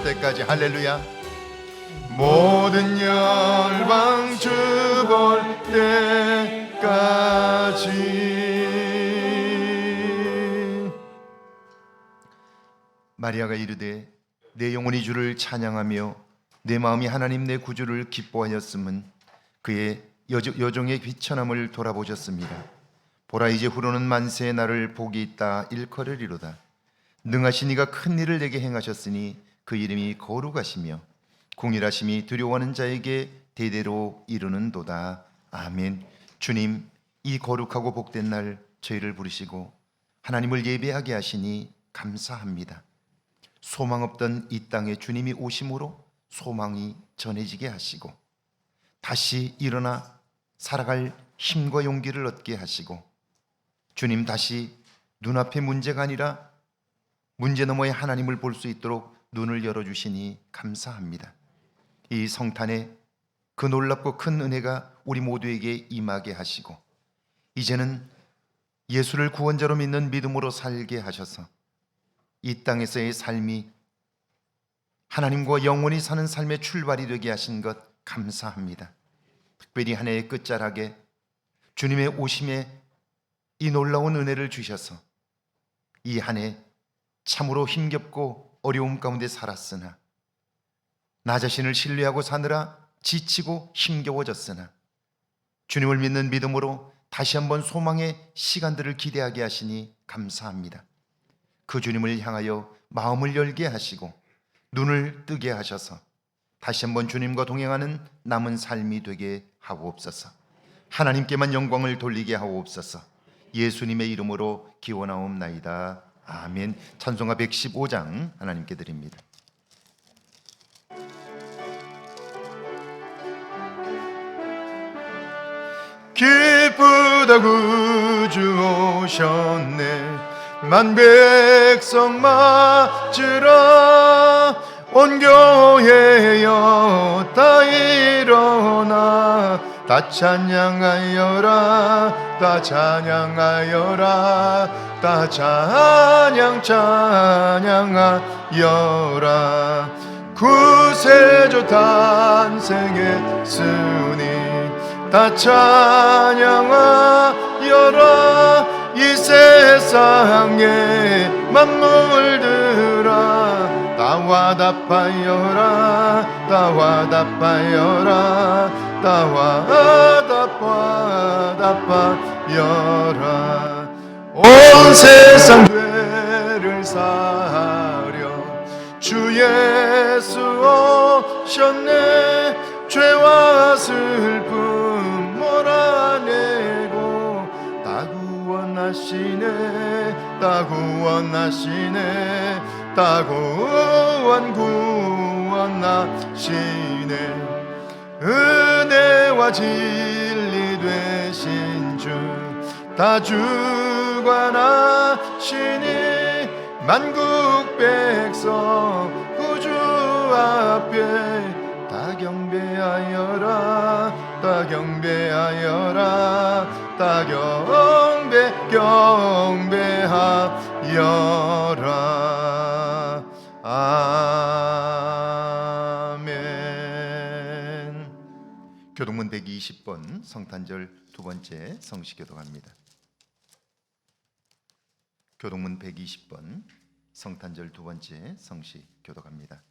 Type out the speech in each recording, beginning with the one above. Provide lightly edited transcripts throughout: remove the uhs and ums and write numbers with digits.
때까지. 할렐루야. 모든 열방 주 볼 때까지. 마리아가 이르되 내 영혼이 주를 찬양하며 내 마음이 하나님 내 구주를 기뻐하였음은 그의 여종의 비천함을 돌아보셨습니다. 보라, 이제 후로는 만세의 날을 복이 있다 일컬으리로다. 능하신 이가 큰 일을 내게 행하셨으니 그 이름이 거룩하시며 공일하심이 두려워하는 자에게 대대로 이루는도다. 아멘. 주님, 이 거룩하고 복된 날 저희를 부르시고 하나님을 예배하게 하시니 감사합니다. 소망 없던 이 땅에 주님이 오심으로 소망이 전해지게 하시고 다시 일어나 살아갈 힘과 용기를 얻게 하시고 주님, 다시 눈앞의 문제가 아니라 문제 너머의 하나님을 볼 수 있도록 눈을 열어주시니 감사합니다. 이 성탄에 그 놀랍고 큰 은혜가 우리 모두에게 임하게 하시고 이제는 예수를 구원자로 믿는 믿음으로 살게 하셔서 이 땅에서의 삶이 하나님과 영원히 사는 삶의 출발이 되게 하신 것 감사합니다. 특별히 한 해의 끝자락에 주님의 오심에 이 놀라운 은혜를 주셔서 이 한 해 참으로 힘겹고 어려움 가운데 살았으나 나 자신을 신뢰하고 사느라 지치고 힘겨워졌으나 주님을 믿는 믿음으로 다시 한번 소망의 시간들을 기대하게 하시니 감사합니다. 그 주님을 향하여 마음을 열게 하시고 눈을 뜨게 하셔서 다시 한번 주님과 동행하는 남은 삶이 되게 하옵소서. 하나님께만 영광을 돌리게 하옵소서. 예수님의 이름으로 기원하옵나이다. 아멘. 찬송가 115장 하나님께 드립니다. 기쁘다 구주 오셨네. 만백성 맞으라. 온 교회여 다 일어나. 다 찬양하여라. 다 찬양하여라. 다 찬양하여라. 구세주 탄생했으니 다 찬양하여라. 이 세상의 만물들아 다 화답하여라. 다 화답하여라. 다 화답하여라. 온 세상 죄를 사하려 주 예수 오셨네. 죄와 슬픔 몰아내고 다 구원하시네. 다 구원하시네. 다 구원하시네. 은혜와 진리 되신 주 다 주관하시니 만국 백성 구주 앞에 다 경배하여라. 다 경배하여라. 다 경배하여라. 아멘. 교동문 120번 성탄절 두 번째 성시교도 갑니다. 교동문 120번 성탄절 두 번째 성시교도 갑니다.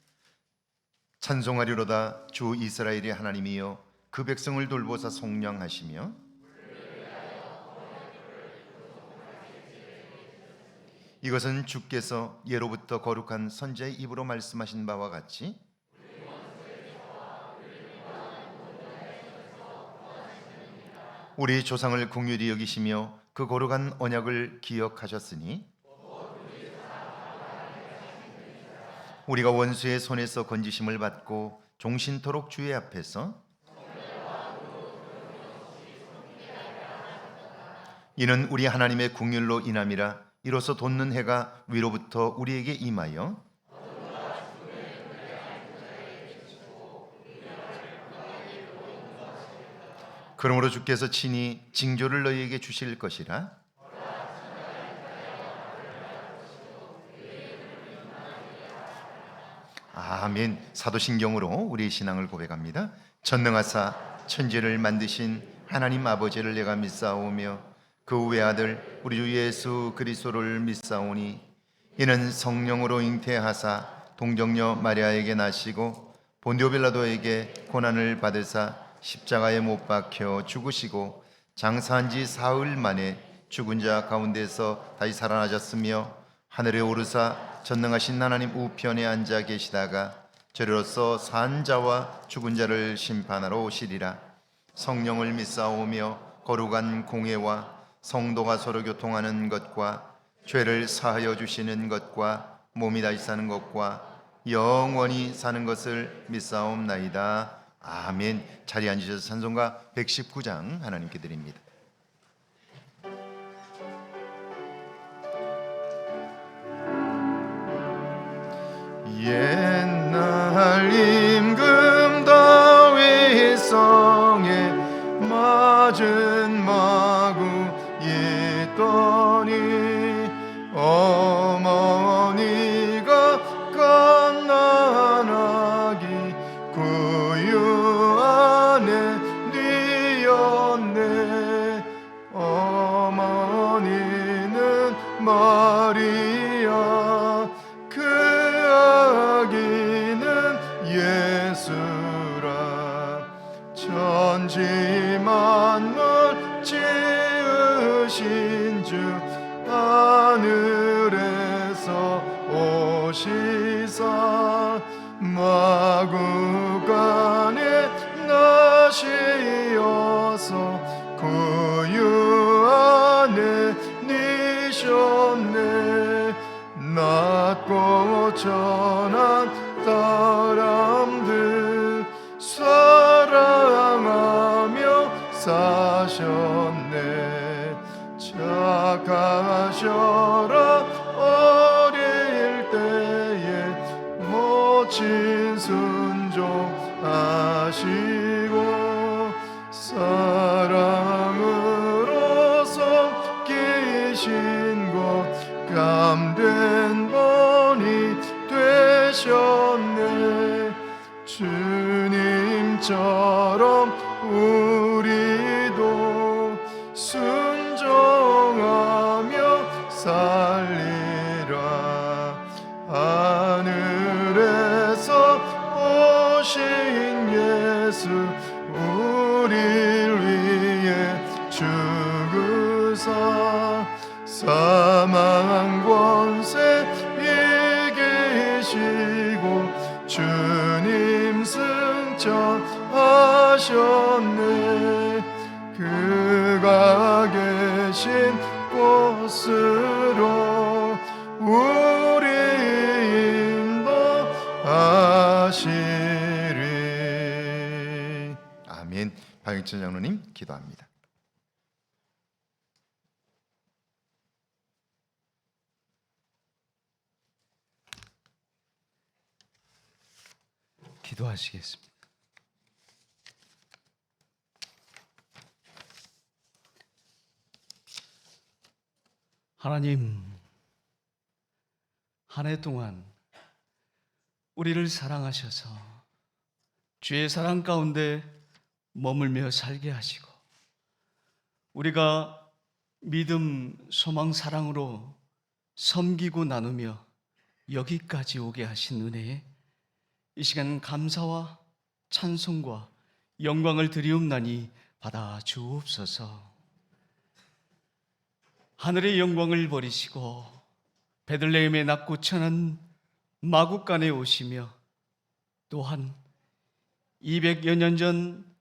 찬송하리로다. 주 이스라엘의 하나님이여 그 백성을 돌보사 속량하시며 이것은 주께서 예로부터 거룩한 선지자의 입으로 말씀하신 바와 같이 우리 조상을 긍휼히 여기시며 그 거룩한 언약을 기억하셨으니 우리가 원수의 손에서 건지심을 받고 종신토록 주의 앞에서 이는 우리 하나님의 긍휼로 인함이라. 이로써 돋는 해가 위로부터 우리에게 임하여 그러므로 주께서 친히 징조를 너희에게 주실 것이라. 아멘. 사도신경으로 우리의 신앙을 고백합니다. 전능하사 천지를 만드신 하나님 아버지를 내가 믿사오며 그 외아들 우리 주 예수 그리스도를 믿사오니 이는 성령으로 잉태하사 동정녀 마리아에게 나시고 본디오 빌라도에게 고난을 받으사 십자가에 못 박혀 죽으시고 장사한 지 사흘 만에 죽은 자 가운데서 다시 살아나셨으며 하늘에 오르사 전능하신 하나님 우편에 앉아 계시다가 저리로서 산 자와 죽은 자를 심판하러 오시리라. 성령을 믿사오며 거룩한 공회와 성도가 서로 교통하는 것과 죄를 사하여 주시는 것과 몸이 다시 사는 것과 영원히 사는 것을 믿사옵나이다. 아멘. 자리에 앉으셔서 찬송가 119장 하나님께 드립니다. 옛날 임금 다윗 성에 맞은 마구 있더니 어머니가 갓난아기 구유 안에 뉘었네. 어머니는 마리아 그 아기는 예수라. 천지 만물 지으신 주 하늘에서 오시사 마구간에 나시어서 구유 안에 니셨네. 낮고 천한 사람들 사랑하며 사셨네. 착하셔라 어릴 때에 모친 순종하시고 사랑으로 섞이신 것 감된 본이 되셨네. 주님처럼 우리도 순종하며 살리라. 하늘에서 오신 예수 우릴 위해 죽으사 사망 권세 이기시고 주님 승천하셨네. 그가 계신 곳으로 우리 인도하시리. 아멘. 박영천 장로님 기도합니다. 기도하시겠습니다. 하나님, 한 해 동안 우리를 사랑하셔서 주의 사랑 가운데 머물며 살게 하시고 우리가 믿음, 소망, 사랑으로 섬기고 나누며 여기까지 오게 하신 은혜에 이 시간 감사와 찬송과 영광을 드리옵나니 받아 주옵소서. 하늘의 영광을 버리시고 베들레헴에 낮고 천한 마구간에 오시며 또한 200여 년 전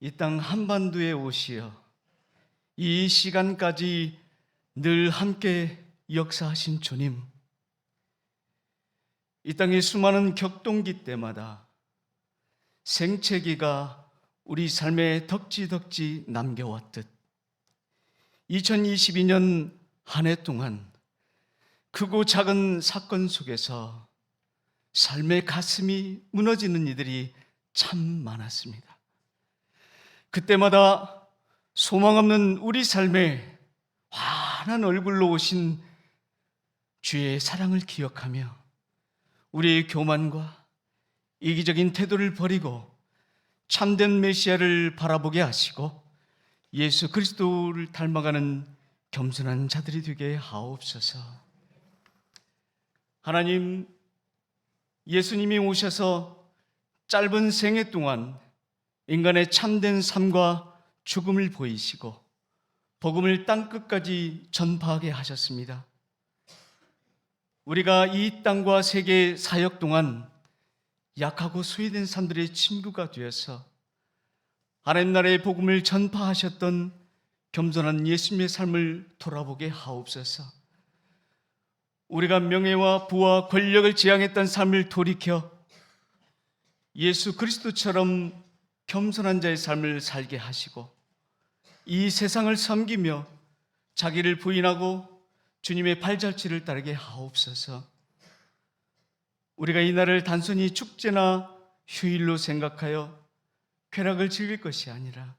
이 땅 한반도에 오시어 이 시간까지 늘 함께 역사하신 주님, 이 땅의 수많은 격동기 때마다 생채기가 우리 삶에 덕지덕지 남겨왔듯 2022년 한 해 동안 크고 작은 사건 속에서 삶의 가슴이 무너지는 이들이 참 많았습니다. 그때마다 소망 없는 우리 삶에 환한 얼굴로 오신 주의 사랑을 기억하며 우리의 교만과 이기적인 태도를 버리고 참된 메시아를 바라보게 하시고 예수 그리스도를 닮아가는 겸손한 자들이 되게 하옵소서. 하나님, 예수님이 오셔서 짧은 생애 동안 인간의 참된 삶과 죽음을 보이시고 복음을 땅끝까지 전파하게 하셨습니다. 우리가 이 땅과 세계 사역 동안 약하고 소외된 사람들의 친구가 되어서 하나님 나라의 복음을 전파하셨던 겸손한 예수님의 삶을 돌아보게 하옵소서. 우리가 명예와 부와 권력을 지향했던 삶을 돌이켜 예수 그리스도처럼 겸손한 자의 삶을 살게 하시고 이 세상을 섬기며 자기를 부인하고 주님의 발자취를 따르게 하옵소서. 우리가 이 날을 단순히 축제나 휴일로 생각하여 쾌락을 즐길 것이 아니라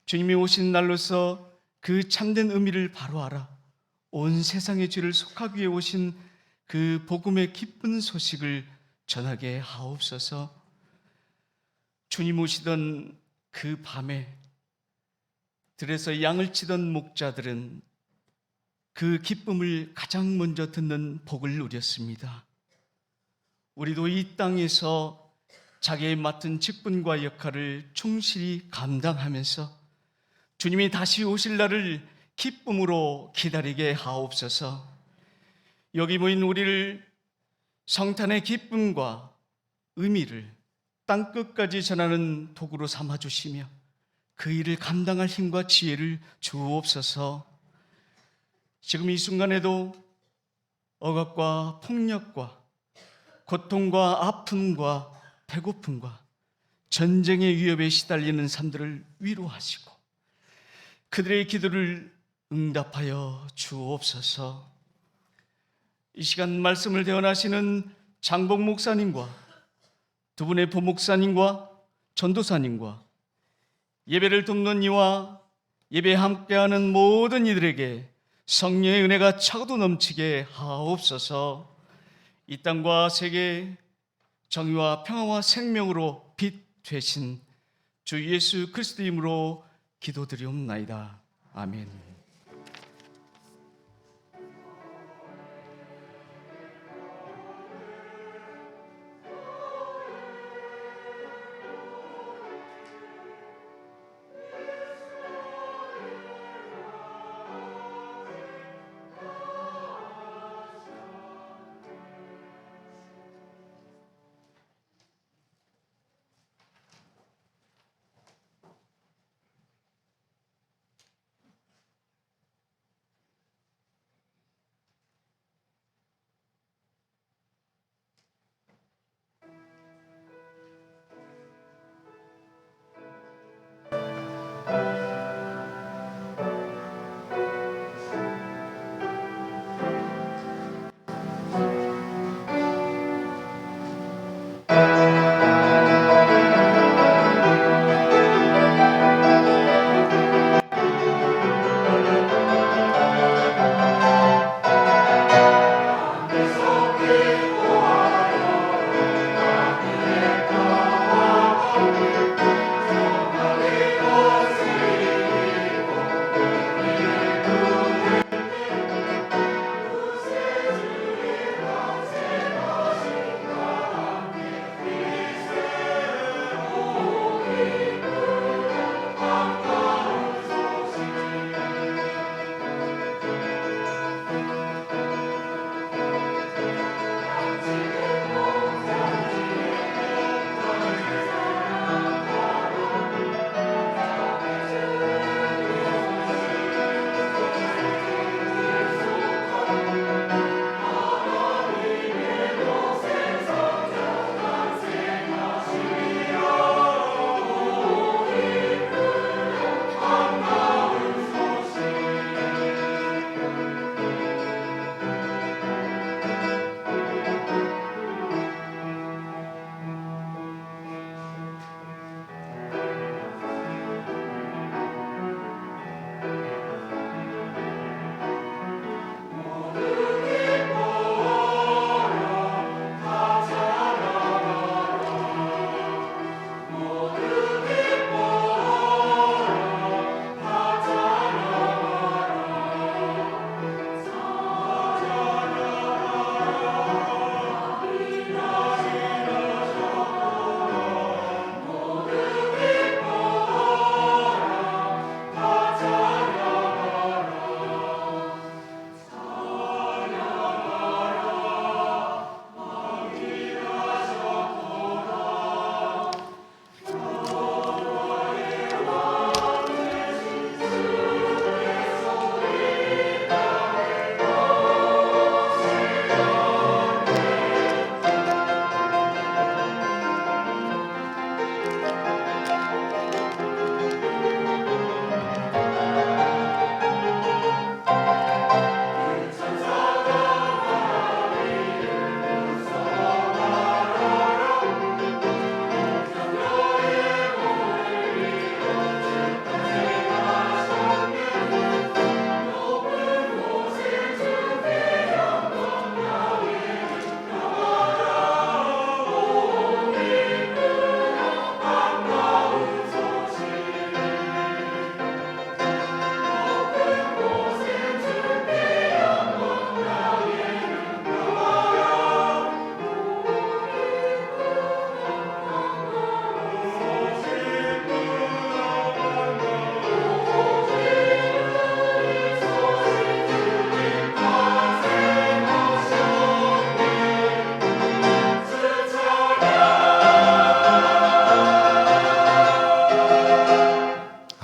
주님이 오신 날로서 그 참된 의미를 바로 알아 온 세상의 죄를 속하기 위해 오신 그 복음의 기쁜 소식을 전하게 하옵소서. 주님 오시던 그 밤에 들에서 양을 치던 목자들은 그 기쁨을 가장 먼저 듣는 복을 누렸습니다. 우리도 이 땅에서 자기의 맡은 직분과 역할을 충실히 감당하면서 주님이 다시 오실 날을 기쁨으로 기다리게 하옵소서. 여기 모인 우리를 성탄의 기쁨과 의미를 땅끝까지 전하는 도구로 삼아주시며 그 일을 감당할 힘과 지혜를 주옵소서. 지금 이 순간에도 억압과 폭력과 고통과 아픔과 배고픔과 전쟁의 위협에 시달리는 삶들을 위로하시고 그들의 기도를 응답하여 주옵소서. 이 시간 말씀을 대언하시는 장복 목사님과 두 분의 부목사님과 전도사님과 예배를 돕는 이와 예배에 함께하는 모든 이들에게 성령의 은혜가 차고도 넘치게 하옵소서. 이 땅과 세계 정의와 평화와 생명으로 빛 되신 주 예수 그리스도 이름으로 기도드리옵나이다. 아멘.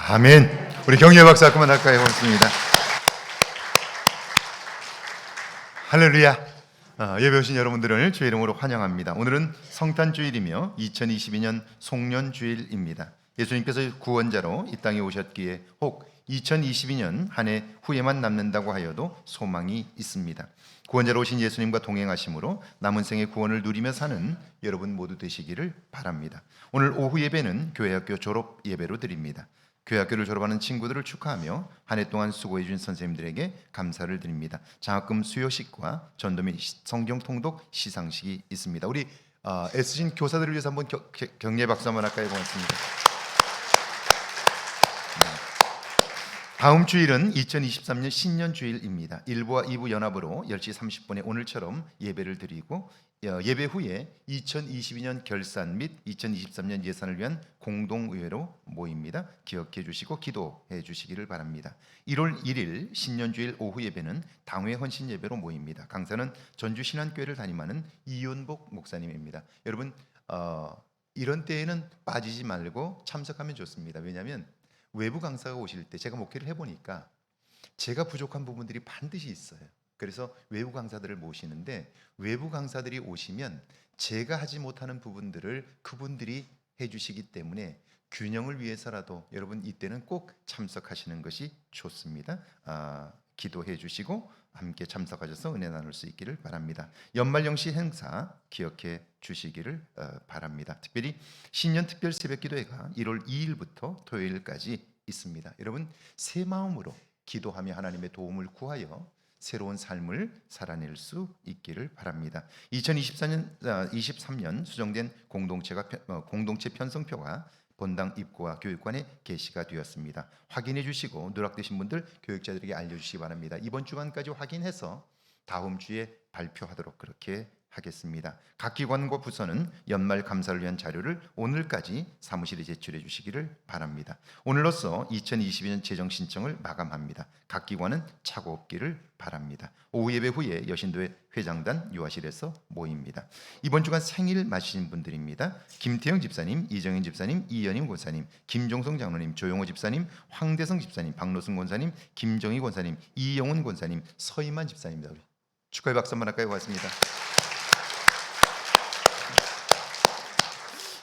아멘. 우리 경례 박수 그만 할까요? 고맙습니다. 할렐루야. 예배 오신 여러분들을 주의 이름으로 환영합니다. 오늘은 성탄주일이며 2022년 송년주일입니다. 예수님께서 구원자로 이 땅에 오셨기에 혹 2022년 한 해 후에만 남는다고 하여도 소망이 있습니다. 구원자로 오신 예수님과 동행하심으로 남은 생의 구원을 누리며 사는 여러분 모두 되시기를 바랍니다. 오늘 오후 예배는 교회학교 졸업 예배로 드립니다. 교회학교를 졸업하는 친구들을 축하하며 한 해 동안 수고해 준 선생님들에게 감사를 드립니다. 장학금 수여식과 전도 및 성경 통독 시상식이 있습니다. 우리 애쓰신 교사들을 위해서 한번 격려 박수 한번 할까요? 고맙습니다. 다음 주일은 2023년 신년주일입니다. 1부와 2부 연합으로 10시 30분에 오늘처럼 예배를 드리고 예배 후에 2022년 결산 및 2023년 예산을 위한 공동의회로 모입니다. 기억해 주시고 기도해 주시기를 바랍니다. 1월 1일 신년주일 오후 예배는 당회 헌신 예배로 모입니다. 강사는 전주신안교회를 담임하는 이윤복 목사님입니다. 여러분 이런 때에는 빠지지 말고 참석하면 좋습니다. 왜냐하면 외부 강사가 오실 때 제가 목회를 해보니까 제가 부족한 부분들이 반드시 있어요. 그래서 외부 강사들을 모시는데 외부 강사들이 오시면 제가 하지 못하는 부분들을 그분들이 해주시기 때문에 균형을 위해서라도 여러분 이때는 꼭 참석하시는 것이 좋습니다. 기도해 주시고 함께 참석하셔서 은혜 나눌 수 있기를 바랍니다. 연말영시 행사 기억해 주시기를 바랍니다. 특별히 신년 특별 새벽기도회가 1월 2일부터 토요일까지 있습니다. 여러분 새 마음으로 기도하며 하나님의 도움을 구하여 새로운 삶을 살아낼 수 있기를 바랍니다. 2023년 수정된 공동체 편성표가 본당 입구와 교육관에 게시가 되었습니다. 확인해 주시고 누락되신 분들 교육자들에게 알려주시기 바랍니다. 이번 주간까지 확인해서 다음 주에 발표하도록 그렇게 하겠습니다. 각 기관과 부서는 연말 감사를 위한 자료를 오늘까지 사무실에 제출해 주시기를 바랍니다. 오늘로써 2022년 재정 신청을 마감합니다. 각 기관은 착오 없기를 바랍니다. 오후 예배 후에 여신도회 회장단 유아실에서 모입니다. 이번 주간 생일 맞으신 분들입니다. 김태영 집사님, 이정현 집사님, 이연임 권사님, 김종성 장로님, 조용호 집사님, 황대성 집사님, 박노승 권사님, 김정희 권사님, 이영훈 권사님, 서희만 집사님입니다. 우리 축하의 박수 한번 할까요? 고맙습니다.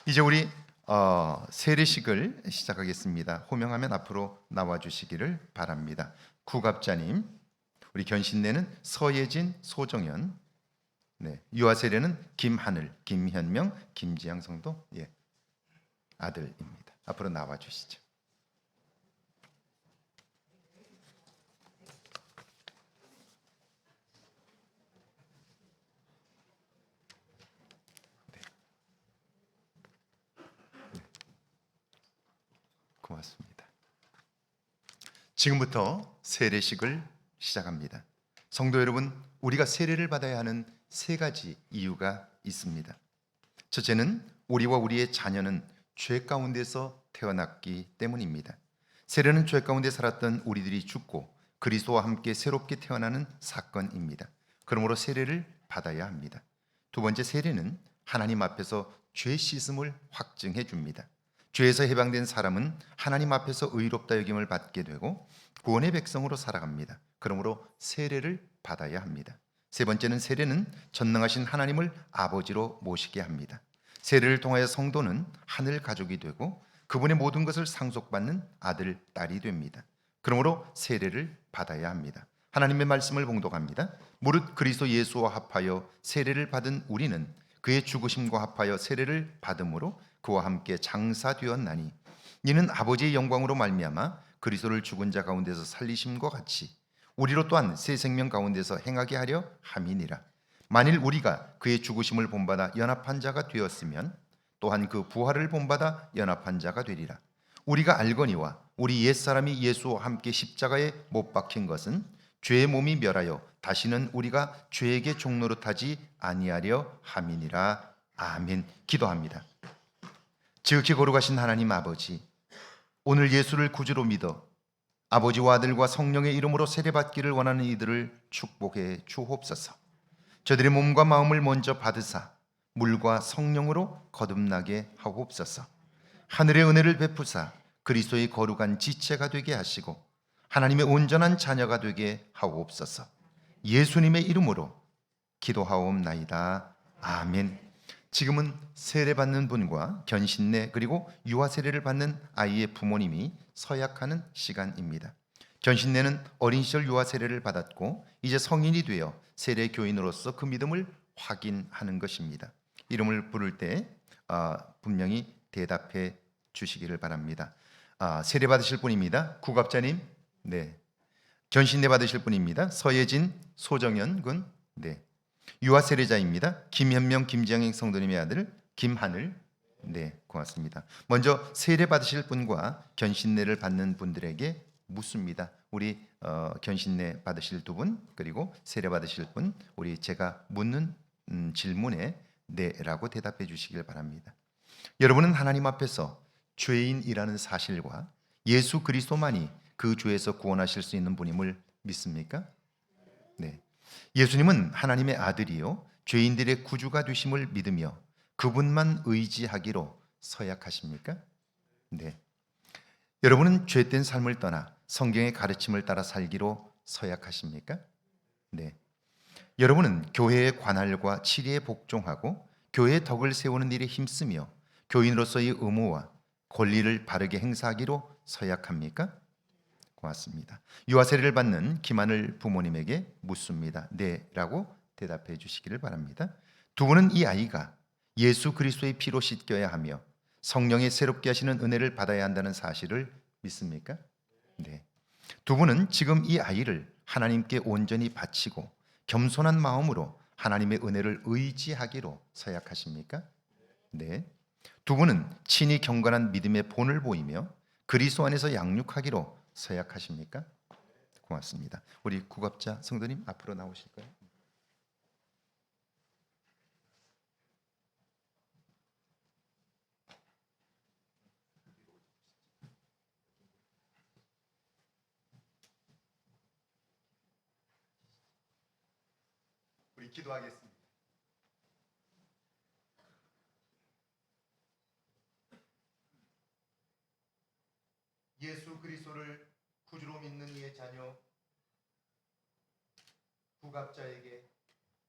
이제 우리 세례식을 시작하겠습니다. 호명하면 앞으로 나와주시기를 바랍니다. 구갑자님, 우리 견신내는 서예진, 소정현, 유아 세례는 김하늘, 김현명, 김지양 성도 아들입니다. 앞으로 나와주시죠. 고맙습니다. 지금부터 세례식을 시작합니다. 성도 여러분, 우리가 세례를 받아야 하는 세 가지 이유가 있습니다. 첫째는 우리와 우리의 자녀는 죄 가운데서 태어났기 때문입니다. 세례는 죄 가운데 살았던 우리들이 죽고 그리스도와 함께 새롭게 태어나는 사건입니다. 그러므로 세례를 받아야 합니다. 두 번째, 세례는 하나님 앞에서 죄 씻음을 확증해 줍니다. 죄에서 해방된 사람은 하나님 앞에서 의롭다 여김을 받게 되고 구원의 백성으로 살아갑니다. 그러므로 세례를 받아야 합니다. 세 번째는 세례는 전능하신 하나님을 아버지로 모시게 합니다. 세례를 통하여 성도는 하늘 가족이 되고 그분의 모든 것을 상속받는 아들, 딸이 됩니다. 그러므로 세례를 받아야 합니다. 하나님의 말씀을 봉독합니다. 무릇 그리스도 예수와 합하여 세례를 받은 우리는 그의 죽으심과 합하여 세례를 받음으로 그와 함께 장사되었나니 이는 아버지의 영광으로 말미암아 그리스도를 죽은 자 가운데서 살리심과 같이 우리로 또한 새 생명 가운데서 행하게 하려 함이니라. 만일 우리가 그의 죽으심을 본받아 연합한 자가 되었으면 또한 그 부활을 본받아 연합한 자가 되리라. 우리가 알거니와 우리 옛사람이 예수와 함께 십자가에 못 박힌 것은 죄의 몸이 멸하여 다시는 우리가 죄에게 종노릇하지 아니하려 함이니라. 아멘. 기도합니다. 지극히 거룩하신 하나님 아버지, 오늘 예수를 구주로 믿어 아버지와 아들과 성령의 이름으로 세례받기를 원하는 이들을 축복해 주옵소서. 저들의 몸과 마음을 먼저 받으사 물과 성령으로 거듭나게 하옵소서. 하늘의 은혜를 베푸사 그리스도의 거룩한 지체가 되게 하시고 하나님의 온전한 자녀가 되게 하옵소서. 예수님의 이름으로 기도하옵나이다. 아멘. 지금은 세례받는 분과 견신내 그리고 유아 세례를 받는 아이의 부모님이 서약하는 시간입니다. 견신내는 어린 시절 유아 세례를 받았고 이제 성인이 되어 세례 교인으로서 그 믿음을 확인하는 것입니다. 이름을 부를 때 분명히 대답해 주시기를 바랍니다. 세례 받으실 분입니다. 구갑자님, 네. 견신내 받으실 분입니다. 서예진, 소정현 군, 네. 유아 세례자입니다. 김현명, 김지영 성도님의 아들 김하늘, 네, 고맙습니다. 먼저 세례 받으실 분과 견신내를 받는 분들에게 묻습니다. 우리 견신내 받으실 두 분 그리고 세례 받으실 분, 우리 제가 묻는 질문에 네라고 대답해 주시길 바랍니다. 여러분은 하나님 앞에서 죄인이라는 사실과 예수 그리스도만이 그 죄에서 구원하실 수 있는 분임을 믿습니까? 네. 예수님은 하나님의 아들이요 죄인들의 구주가 되심을 믿으며 그분만 의지하기로 서약하십니까? 네. 여러분은 죄된 삶을 떠나 성경의 가르침을 따라 살기로 서약하십니까? 네. 여러분은 교회의 관할과 치리에 복종하고 교회의 덕을 세우는 일에 힘쓰며 교인으로서의 의무와 권리를 바르게 행사하기로 서약합니까? 고맙습니다. 유아 세례를 받는 김하늘 부모님에게 묻습니다. 네 라고 대답해 주시기를 바랍니다. 두 분은 이 아이가 예수 그리스도의 피로 씻겨야 하며 성령의 새롭게 하시는 은혜를 받아야 한다는 사실을 믿습니까? 네. 두 분은 지금 이 아이를 하나님께 온전히 바치고 겸손한 마음으로 하나님의 은혜를 의지하기로 서약하십니까? 네. 두 분은 친히 경건한 믿음의 본을 보이며 그리스도 안에서 양육하기로 서약하십니까? 고맙습니다. 우리 구갑자 성도님 앞으로 나오실까요? 우리 기도하겠습니다. 예수 그리스도를 구주로 믿는 이의 자녀 구갑자에게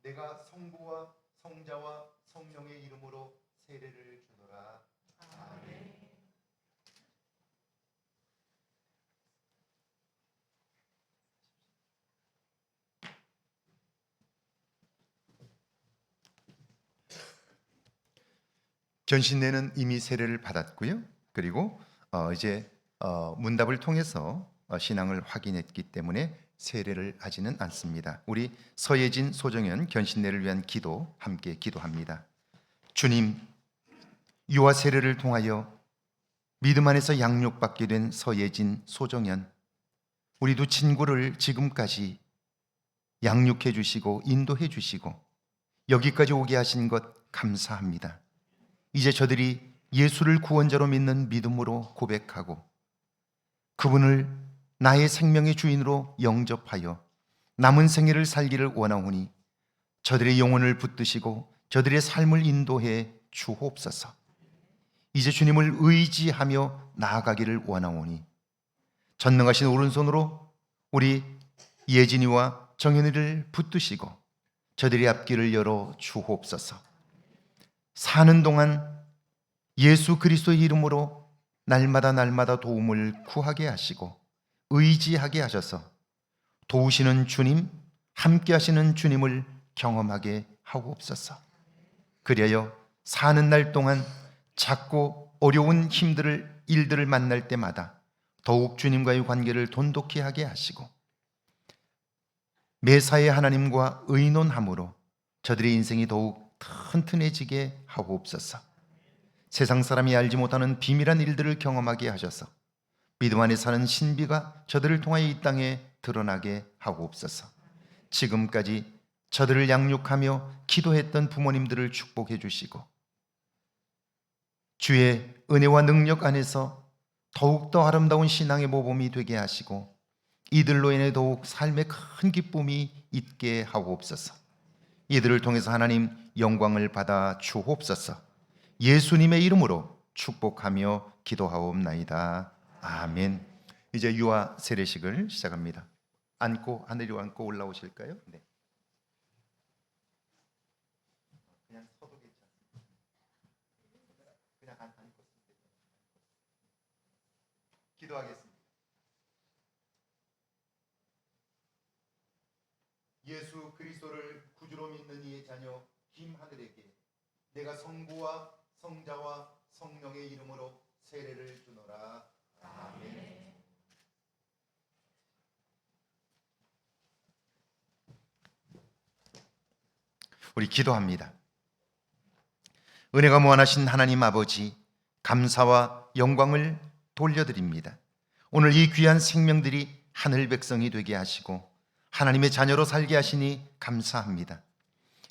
내가 성부와 성자와 성령의 이름으로 세례를 주노라. 아멘. 견신내는 이미 세례를 받았고요. 그리고 이제 문답을 통해서 신앙을 확인했기 때문에 세례를 하지는 않습니다. 우리 서예진, 소정현 견신내를 위한 기도 함께 기도합니다. 주님, 유아 세례를 통하여 믿음 안에서 양육받게 된 서예진, 소정현, 우리 두 친구를 지금까지 양육해 주시고 인도해 주시고 여기까지 오게 하신 것 감사합니다. 이제 저들이 예수를 구원자로 믿는 믿음으로 고백하고 그분을 나의 생명의 주인으로 영접하여 남은 생애를 살기를 원하오니 저들의 영혼을 붙드시고 저들의 삶을 인도해 주옵소서. 이제 주님을 의지하며 나아가기를 원하오니 전능하신 오른손으로 우리 예진이와 정현이를 붙드시고 저들의 앞길을 열어 주옵소서. 사는 동안 예수 그리스도의 이름으로 날마다 도움을 구하게 하시고 의지하게 하셔서 도우시는 주님, 함께 하시는 주님을 경험하게 하옵소서. 그리하여 사는 날 동안 작고 어려운 일들을 만날 때마다 더욱 주님과의 관계를 돈독히 하게 하시고 매사에 하나님과 의논함으로 저들의 인생이 더욱 튼튼해지게 하옵소서. 세상 사람이 알지 못하는 비밀한 일들을 경험하게 하셔서 믿음 안에 사는 신비가 저들을 통하여 이 땅에 드러나게 하옵소서. 지금까지 저들을 양육하며 기도했던 부모님들을 축복해 주시고 주의 은혜와 능력 안에서 더욱더 아름다운 신앙의 모범이 되게 하시고 이들로 인해 더욱 삶의 큰 기쁨이 있게 하옵소서. 이들을 통해서 하나님 영광을 받아 주옵소서. 예수님의 이름으로 축복하며 기도하옵나이다. 아멘. 이제 유아 세례식을 시작합니다. 하늘로 앉고 올라오실까요? 네. 그냥 서도 괜찮습니다. 그냥 앉고 기도하겠습니다. 예수 그리스도를 구주로 믿는 이의 자녀 김하늘에게 내가 성부와 성자와 성령의 이름으로 세례를 주노라. 아멘. 우리 기도합니다. 은혜가 무한하신 하나님 아버지, 감사와 영광을 돌려드립니다. 오늘 이 귀한 생명들이 하늘 백성이 되게 하시고 하나님의 자녀로 살게 하시니 감사합니다.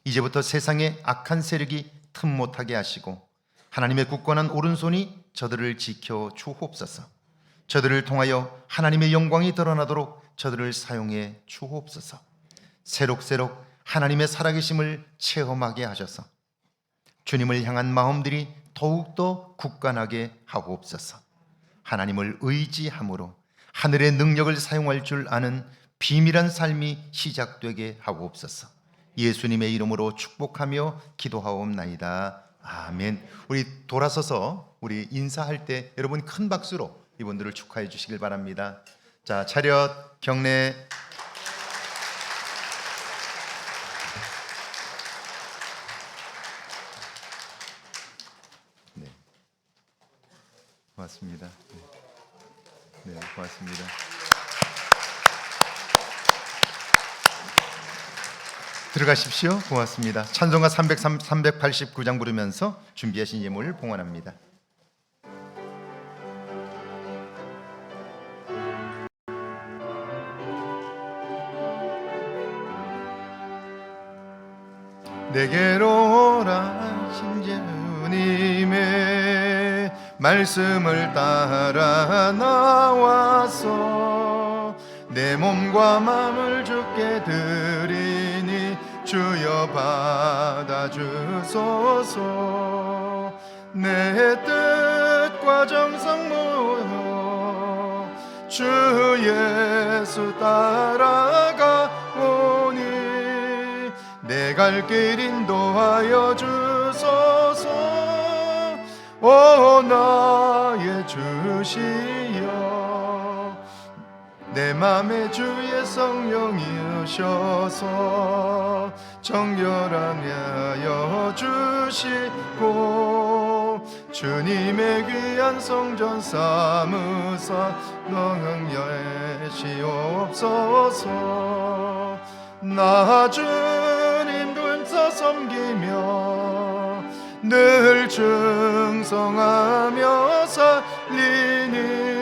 이제부터 세상의 악한 세력이 틈 못하게 하시고 하나님의 굳건한 오른손이 저들을 지켜 주옵소서. 저들을 통하여 하나님의 영광이 드러나도록 저들을 사용해 주옵소서. 새록새록 하나님의 살아계심을 체험하게 하셔서 주님을 향한 마음들이 더욱더 굳건하게 하옵소서. 하나님을 의지함으로 하늘의 능력을 사용할 줄 아는 비밀한 삶이 시작되게 하옵소서. 예수님의 이름으로 축복하며 기도하옵나이다. 아멘. 우리 돌아서서 우리 인사할 때 여러분 큰 박수로 이분들을 축하해 주시길 바랍니다. 자, 차렷 경례. 네, 고맙습니다. 네, 고맙습니다. 들어가십시오. 고맙습니다. 찬송가 389장 부르면서 준비하신 예물을 봉헌합니다. 내게로 오라신 주님의 말씀을 따라 나와서 내 몸과 마음을 주께 드리니 주여 받아주소서. 내 뜻과 정성 모여 주 예수 따라가오니 내 갈 길 인도하여 주소서. 오 나의 주시여 내 맘에 주의 성령이셔서 정결하게 하여 주시고 주님의 귀한 성전 삼으사 능하시옵소서. 나 주님 불사 섬기며 늘 충성하며 살리니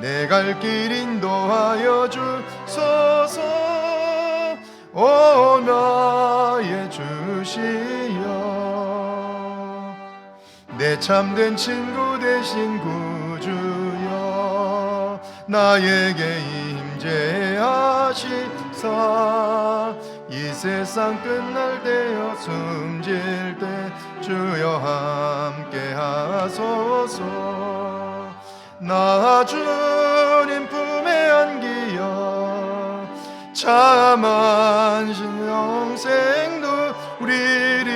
내 갈 길 인도하여 주소서. 오 나의 주시여 내 참된 친구 되신 구주여 나에게 임재하시사 이 세상 끝날 때여 숨질 때 주여 함께 하소서. 나 주님 품에 안기어 참한 영생 누리리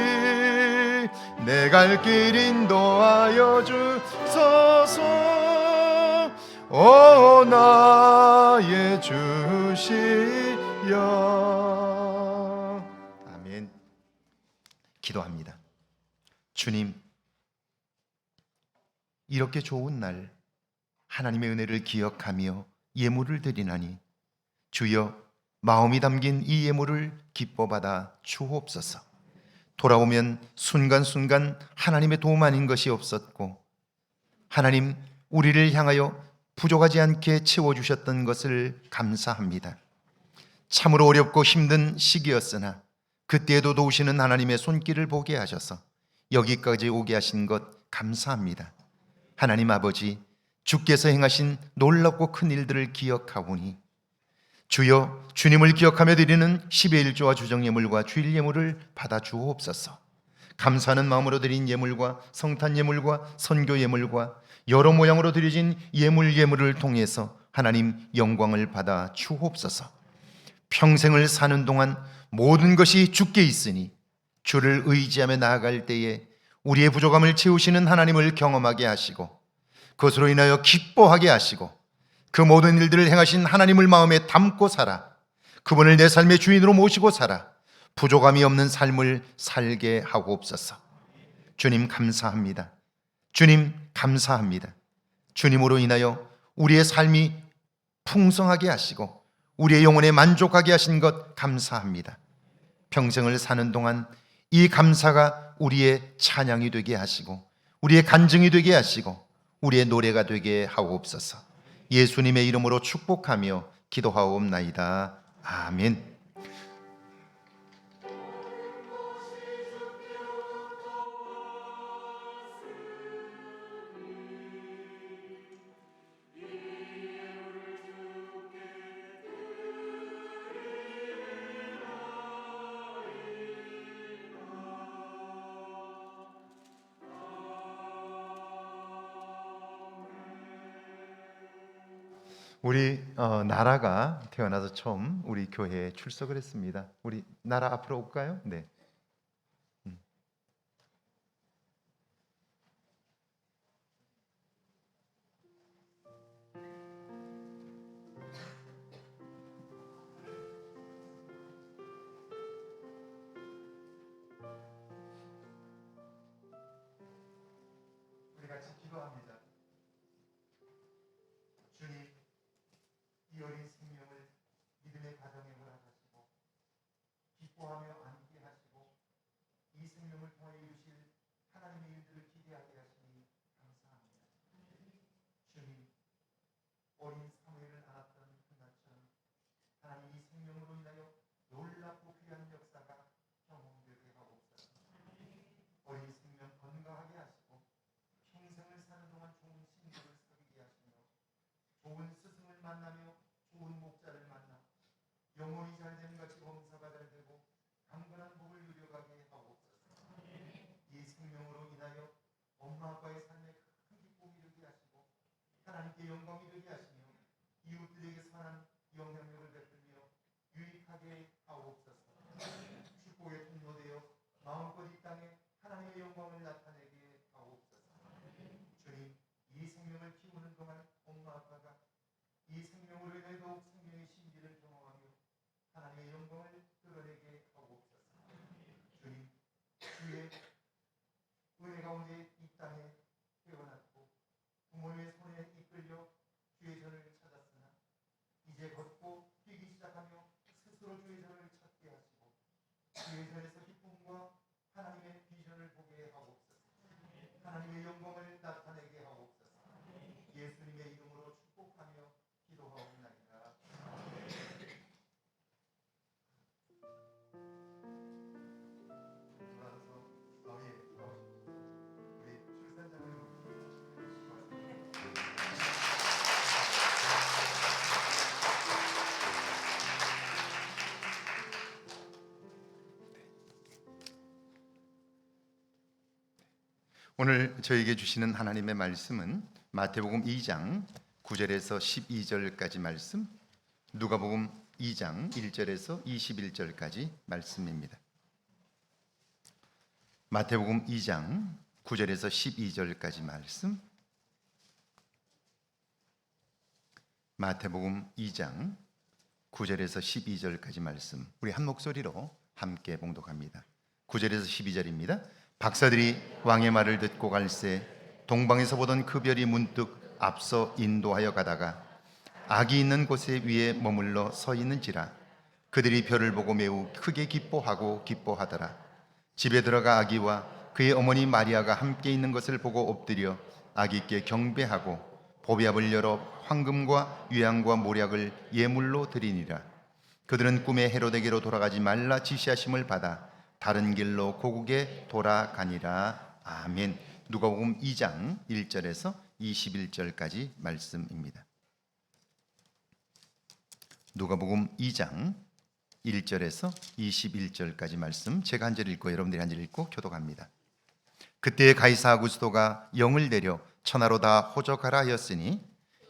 내 갈 길 인도하여 주소서. 오 나의 주시여. 아멘. 기도합니다. 주님, 이렇게 좋은 날 하나님의 은혜를 기억하며 예물을 드리나니 주여 마음이 담긴 이 예물을 기뻐 받아 주옵소서. 돌아오면 순간순간 하나님의 도움 아닌 것이 없었고 하나님 우리를 향하여 부족하지 않게 채워주셨던 것을 감사합니다. 참으로 어렵고 힘든 시기였으나 그때에도 도우시는 하나님의 손길을 보게 하셔서 여기까지 오게 하신 것 감사합니다. 하나님 아버지, 주께서 행하신 놀랍고 큰 일들을 기억하오니 주여 주님을 기억하며 드리는 10의 1조와 주정예물과 주일 예물을 받아 주옵소서. 감사하는 마음으로 드린 예물과 성탄 예물과 선교 예물과 여러 모양으로 드려진 예물을 통해서 하나님 영광을 받아 주옵소서. 평생을 사는 동안 모든 것이 주께 있으니 주를 의지하며 나아갈 때에 우리의 부족함을 채우시는 하나님을 경험하게 하시고 그것으로 인하여 기뻐하게 하시고 그 모든 일들을 행하신 하나님을 마음에 담고 살아 그분을 내 삶의 주인으로 모시고 살아 부족함이 없는 삶을 살게 하옵소서. 주님 감사합니다. 주님 감사합니다. 주님으로 인하여 우리의 삶이 풍성하게 하시고 우리의 영혼에 만족하게 하신 것 감사합니다. 평생을 사는 동안 이 감사가 우리의 찬양이 되게 하시고 우리의 간증이 되게 하시고 우리의 노래가 되게 하옵소서. 예수님의 이름으로 축복하며 기도하옵나이다. 아멘. 우리 나라가 태어나서 처음 우리 교회에 출석을 했습니다. 우리 나라 앞으로 올까요? 네. 우리 같이 기도합니다. 주님, 이 어린 생명을 믿음의 가정에 허락하시고 기뻐하며 안게 하시고 이 생명을 통하여 이루실 하나님의 일들을 기대하게 하시니 감사합니다. 주님, 어린 사무엘을 안았던 그날처럼 하나님 이 생명으로 인하여 놀랍고 귀한 역사가 경험되게 하옵소서. 어린 생명 건강하게 하시고 평생을 사는 동안 좋은 신부를 사귀게 하시며 좋은 스승을 만나며 좋은 목자를 만나 영혼이 잘됨 같이 범사가 잘되고 강건한 복을 누려가게 하옵소서. 이 생명으로 인하여 엄마 아빠의 삶에 큰 기쁨이 되게 하시고 하나님께 영광이 되게 하시며 이웃들에게 선한 영향력을 베풀며 유익하게 하옵소서. 축복의 통로되어 마음껏 이 땅에 하나님의 영광을 나타내게 하옵소서. 주님, 이 생명을 키우는 동안 엄마 아빠가 이 생명으로 인해 더욱 생명의 신비를 경험하며 하나님의 영광을 드러내게 하옵소서. 주님, 주의 은혜 가운데 이 땅에 태어났고 부모님의 손에 이끌려 주의 전을 찾았으나 이제 걷고 뛰기 시작하며 스스로 주의 전을 찾게 하시고 주의 전에서 기쁨과 하나님의 비전을 보게 하옵소서. 하나님의 영광을 나타내게 하옵소서. 예수님의 이름으로 축복하며 기도하옵나이다. 돌아서 너희 우리 출산자를 오늘 저에게 주시는 하나님의 말씀은 마태복음 2장 9절에서 12절까지 말씀, 누가복음 2장 1절에서 21절까지 말씀입니다. 마태복음 2장 9절에서 12절까지 말씀, 마태복음 2장 9절에서 12절까지 말씀, 우리 한 목소리로 함께 봉독합니다. 9절에서 12절입니다. 박사들이 왕의 말을 듣고 갈새 동방에서 보던 그 별이 문득 앞서 인도하여 가다가 악이 있는 곳에 위에 머물러 서 있는지라 그들이 별을 보고 매우 크게 기뻐하더라. 집에 들어가 아기와 그의 어머니 마리아가 함께 있는 것을 보고 엎드려 아기께 경배하고 보배압을 열어 황금과 유향과 모략을 예물로 드리니라. 그들은 꿈에 헤로데게로 돌아가지 말라 지시하심을 받아 다른 길로 고국에 돌아가니라. 아멘. 누가복음 2장 1절에서 21절까지 말씀입니다. 누가복음 2장 1절에서 21절까지 말씀 제가 한 절 읽고 여러분들이 한 절 읽고 교독합니다. 그때 가이사 아구스도가 영을 내려 천하로 다 호적하라 하였으니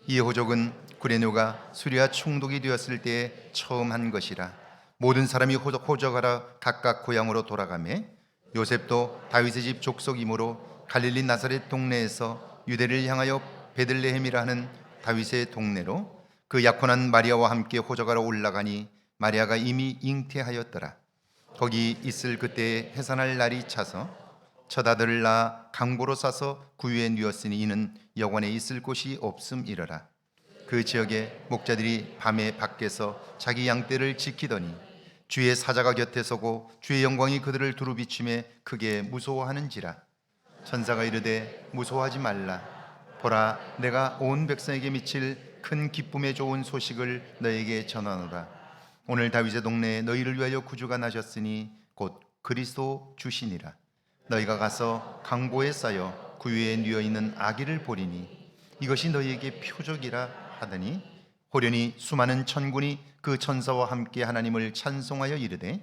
이 호적은 구레뇨가 수리아 총독이 되었을 때에 처음 한 것이라. 모든 사람이 호적하라 각각 고향으로 돌아가매 요셉도 다윗의 집 족속이므로 갈릴리 나사렛 동네에서 유대를 향하여 베들레헴이라 하는 다윗의 동네로 그 약혼한 마리아와 함께 호적하러 올라가니 마리아가 이미 잉태하였더라. 거기 있을 그때에 해산할 날이 차서 첫 아들을 낳아 강보로 싸서 구유에 누웠으니 이는 여관에 있을 곳이 없음이러라. 그 지역에 목자들이 밤에 밖에서 자기 양떼를 지키더니 주의 사자가 곁에 서고 주의 영광이 그들을 두루 비추매 크게 무서워하는지라. 천사가 이르되 무서워하지 말라. 보라, 내가 온 백성에게 미칠 큰 기쁨에 좋은 소식을 너에게 전하노라. 오늘 다윗의 동네에 너희를 위하여 구주가 나셨으니 곧 그리스도 주시니라. 너희가 가서 강보에 쌓여 구유에 누워 있는 아기를 보리니 이것이 너희에게 표적이라 하더니 호련히 수많은 천군이 그 천사와 함께 하나님을 찬송하여 이르되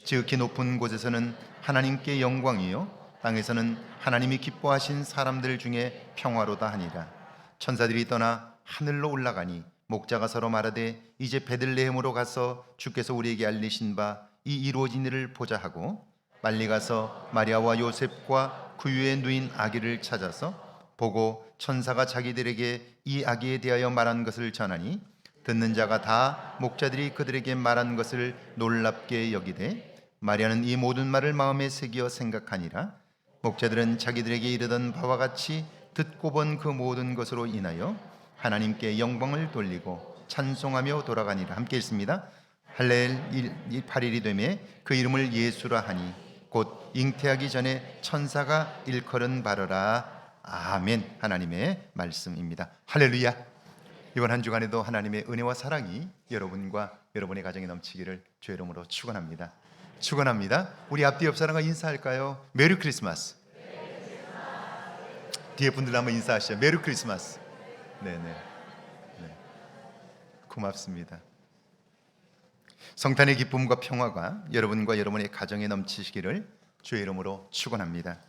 지극히 높은 곳에서는 하나님께 영광이요 땅에서는 하나님이 기뻐하신 사람들 중에 평화로다 하니라. 천사들이 떠나 하늘로 올라가니 목자가 서로 말하되 이제 베들레헴으로 가서 주께서 우리에게 알리신 바 이 이루어진 일을 보자 하고 빨리 가서 마리아와 요셉과 구유에 누인 아기를 찾아서 보고 천사가 자기들에게 이 아기에 대하여 말한 것을 전하니 듣는 자가 다 목자들이 그들에게 말한 것을 놀랍게 여기되 마리아는 이 모든 말을 마음에 새기어 생각하니라. 목자들은 자기들에게 이르던 바와 같이 듣고 본 그 모든 것으로 인하여 하나님께 영광을 돌리고 찬송하며 돌아가니라. 함께 읽습니다. 할렐 8일이 되매 그 이름을 예수라 하니 곧 잉태하기 전에 천사가 일컬은 바로라. 아멘. 하나님의 말씀입니다. 할렐루야. 이번 한 주간에도 하나님의 은혜와 사랑이 여러분과 여러분의 가정에 넘치기를 주의 이름으로 축원합니다. 축원합니다. 우리 앞뒤 옆 사람과 인사할까요? 메리 크리스마스. 뒤에 분들 한번 인사하시죠. 메리 크리스마스. 네네. 네. 고맙습니다. 성탄의 기쁨과 평화가 여러분과 여러분의 가정에 넘치시기를 주의 이름으로 축원합니다.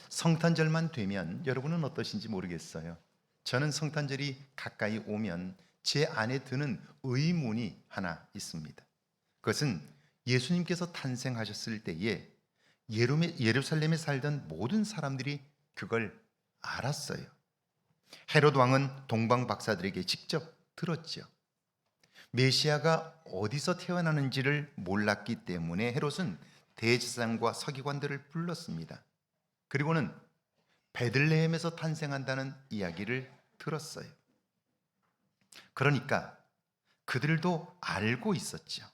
성탄절만 되면 여러분은 어떠신지 모르겠어요. 저는 성탄절이 가까이 오면 제 안에 드는 의문이 하나 있습니다. 그것은 예수님께서 탄생하셨을 때에 예루살렘에 살던 모든 사람들이 그걸 알았어요. 헤롯 왕은 동방 박사들에게 직접 들었죠. 메시아가 어디서 태어나는지를 몰랐기 때문에 헤롯은 대제사장과 서기관들을 불렀습니다. 그리고는 베들레헴에서 탄생한다는 이야기를 들었어요. 그러니까 그들도 알고 있었죠.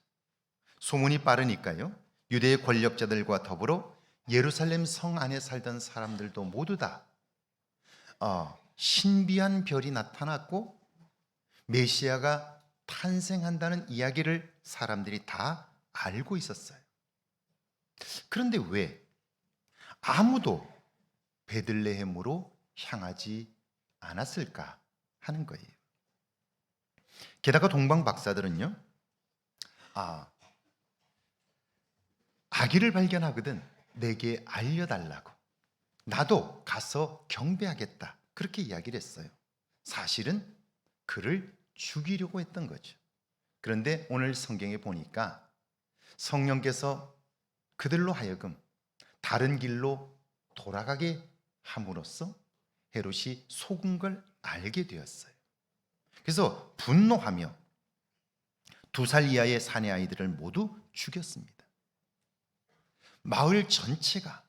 소문이 빠르니까요. 유대의 권력자들과 더불어 예루살렘 성 안에 살던 사람들도 모두 다 신비한 별이 나타났고 메시아가 탄생한다는 이야기를 사람들이 다 알고 있었어요. 그런데 왜 아무도 베들레헴으로 향하지 않았을까 하는 거예요. 게다가 동방 박사들은요, 아기를 발견하거든 내게 알려달라고, 나도 가서 경배하겠다, 그렇게 이야기를 했어요. 사실은 그를 죽이려고 했던 거죠. 그런데 오늘 성경에 보니까 성령께서 그들로 하여금 다른 길로 돌아가게 함으로써 헤롯이 속은 걸 알게 되었어요. 그래서 분노하며 2살 이하의 사내 아이들을 모두 죽였습니다. 마을 전체가,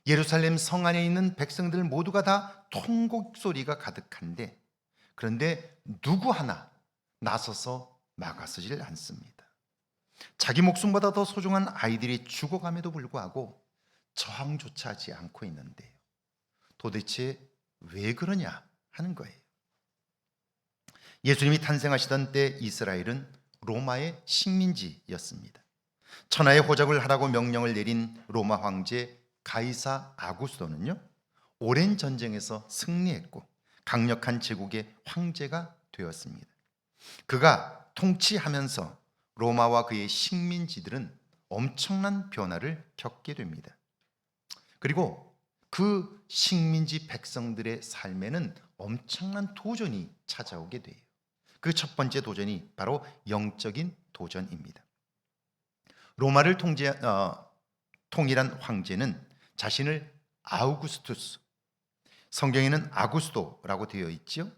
예루살렘 성 안에 있는 백성들 모두가 다 통곡 소리가 가득한데, 그런데 누구 하나 나서서 막아서질 않습니다. 자기 목숨보다 더 소중한 아이들이 죽어감에도 불구하고 저항조차 하지 않고 있는데요. 도대체 왜 그러냐 하는 거예요. 예수님이 탄생하시던 때 이스라엘은 로마의 식민지였습니다. 천하의 호적을 하라고 명령을 내린 로마 황제 가이사 아구스도는요, 오랜 전쟁에서 승리했고 강력한 제국의 황제가 되었습니다. 그가 통치하면서 로마와 그의 식민지들은 엄청난 변화를 겪게 됩니다. 그리고 그 식민지 백성들의 삶에는 엄청난 도전이 찾아오게 돼요. 그 첫 번째 도전이 바로 영적인 도전입니다. 로마를 통일한 황제는 자신을 아우구스투스, 성경에는 아구스도라고 되어 있죠.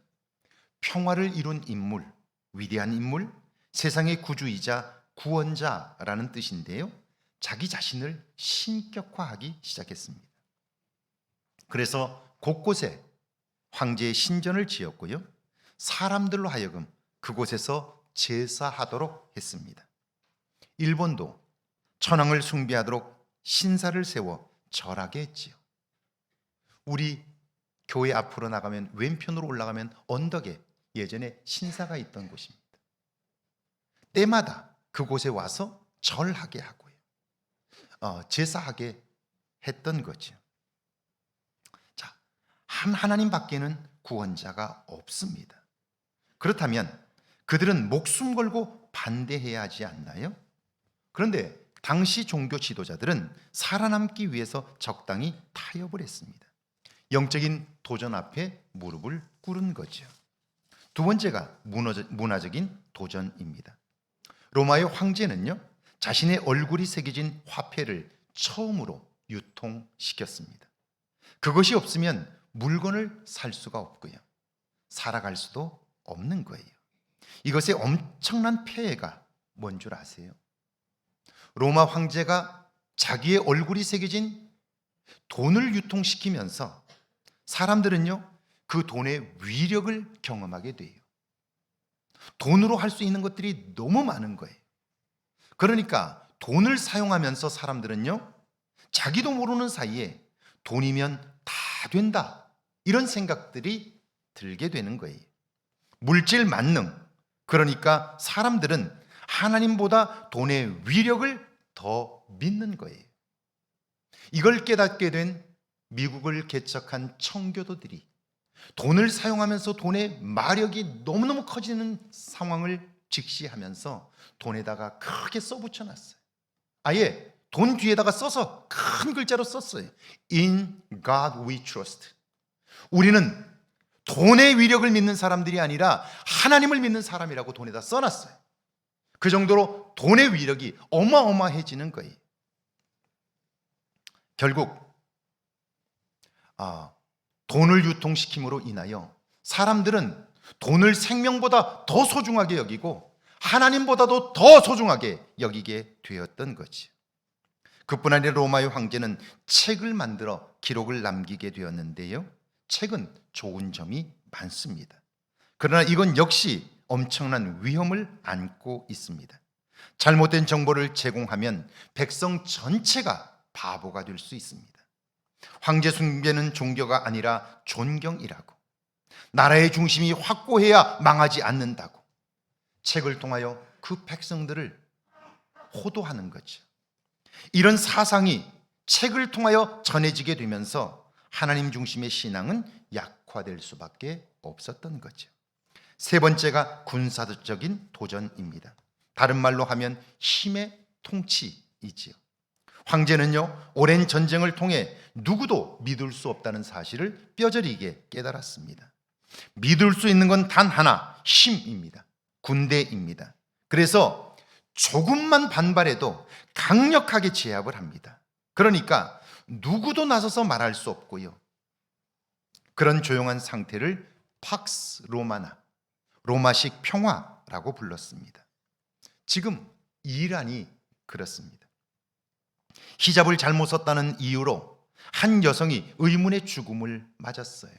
평화를 이룬 인물, 위대한 인물, 세상의 구주이자 구원자라는 뜻인데요. 자기 자신을 신격화하기 시작했습니다. 그래서 곳곳에 황제의 신전을 지었고요. 사람들로 하여금 그곳에서 제사하도록 했습니다. 일본도 천황을 숭배하도록 신사를 세워 절하게 했지요. 우리 교회 앞으로 나가면 왼편으로 올라가면 언덕에 예전에 신사가 있던 곳입니다. 때마다 그곳에 와서 절하게 하고요. 제사하게 했던 거죠. 자, 하나님 밖에는 구원자가 없습니다. 그렇다면 그들은 목숨 걸고 반대해야 하지 않나요? 그런데 당시 종교 지도자들은 살아남기 위해서 적당히 타협을 했습니다. 영적인 도전 앞에 무릎을 꿇은 거죠. 두 번째가 문화적인 도전입니다. 로마의 황제는요, 자신의 얼굴이 새겨진 화폐를 처음으로 유통시켰습니다. 그것이 없으면 물건을 살 수가 없고요, 살아갈 수도 없는 거예요. 이것의 엄청난 폐해가 뭔 줄 아세요? 로마 황제가 자기의 얼굴이 새겨진 돈을 유통시키면서 사람들은요, 그 돈의 위력을 경험하게 돼요. 돈으로 할 수 있는 것들이 너무 많은 거예요. 그러니까 돈을 사용하면서 사람들은요, 자기도 모르는 사이에 돈이면 다 된다, 이런 생각들이 들게 되는 거예요. 물질 만능, 그러니까 사람들은 하나님보다 돈의 위력을 더 믿는 거예요. 이걸 깨닫게 된 미국을 개척한 청교도들이 돈을 사용하면서 돈의 마력이 너무너무 커지는 상황을 직시하면서 돈에다가 크게 써붙여 놨어요. 아예 돈 뒤에다가 써서 큰 글자로 썼어요. In God we trust. 우리는 돈의 위력을 믿는 사람들이 아니라 하나님을 믿는 사람이라고 돈에다 써놨어요. 그 정도로 돈의 위력이 어마어마해지는 거예요. 결국 돈을 유통시킴으로 인하여 사람들은 돈을 생명보다 더 소중하게 여기고 하나님보다도 더 소중하게 여기게 되었던 거지. 그뿐 아니라 로마의 황제는 책을 만들어 기록을 남기게 되었는데요, 책은 좋은 점이 많습니다. 그러나 이건 역시 엄청난 위험을 안고 있습니다. 잘못된 정보를 제공하면 백성 전체가 바보가 될 수 있습니다. 황제 숭배는 종교가 아니라 존경이라고, 나라의 중심이 확고해야 망하지 않는다고 책을 통하여 그 백성들을 호도하는 거죠. 이런 사상이 책을 통하여 전해지게 되면서 하나님 중심의 신앙은 약화될 수밖에 없었던 거죠. 세 번째가 군사적인 도전입니다. 다른 말로 하면 힘의 통치이지요. 황제는요, 오랜 전쟁을 통해 누구도 믿을 수 없다는 사실을 뼈저리게 깨달았습니다. 믿을 수 있는 건 단 하나, 힘입니다. 군대입니다. 그래서 조금만 반발해도 강력하게 제압을 합니다. 그러니까 누구도 나서서 말할 수 없고요, 그런 조용한 상태를 팍스 로마나, 로마식 평화라고 불렀습니다. 지금 이란이 그렇습니다. 히잡을 잘못 썼다는 이유로 한 여성이 의문의 죽음을 맞았어요.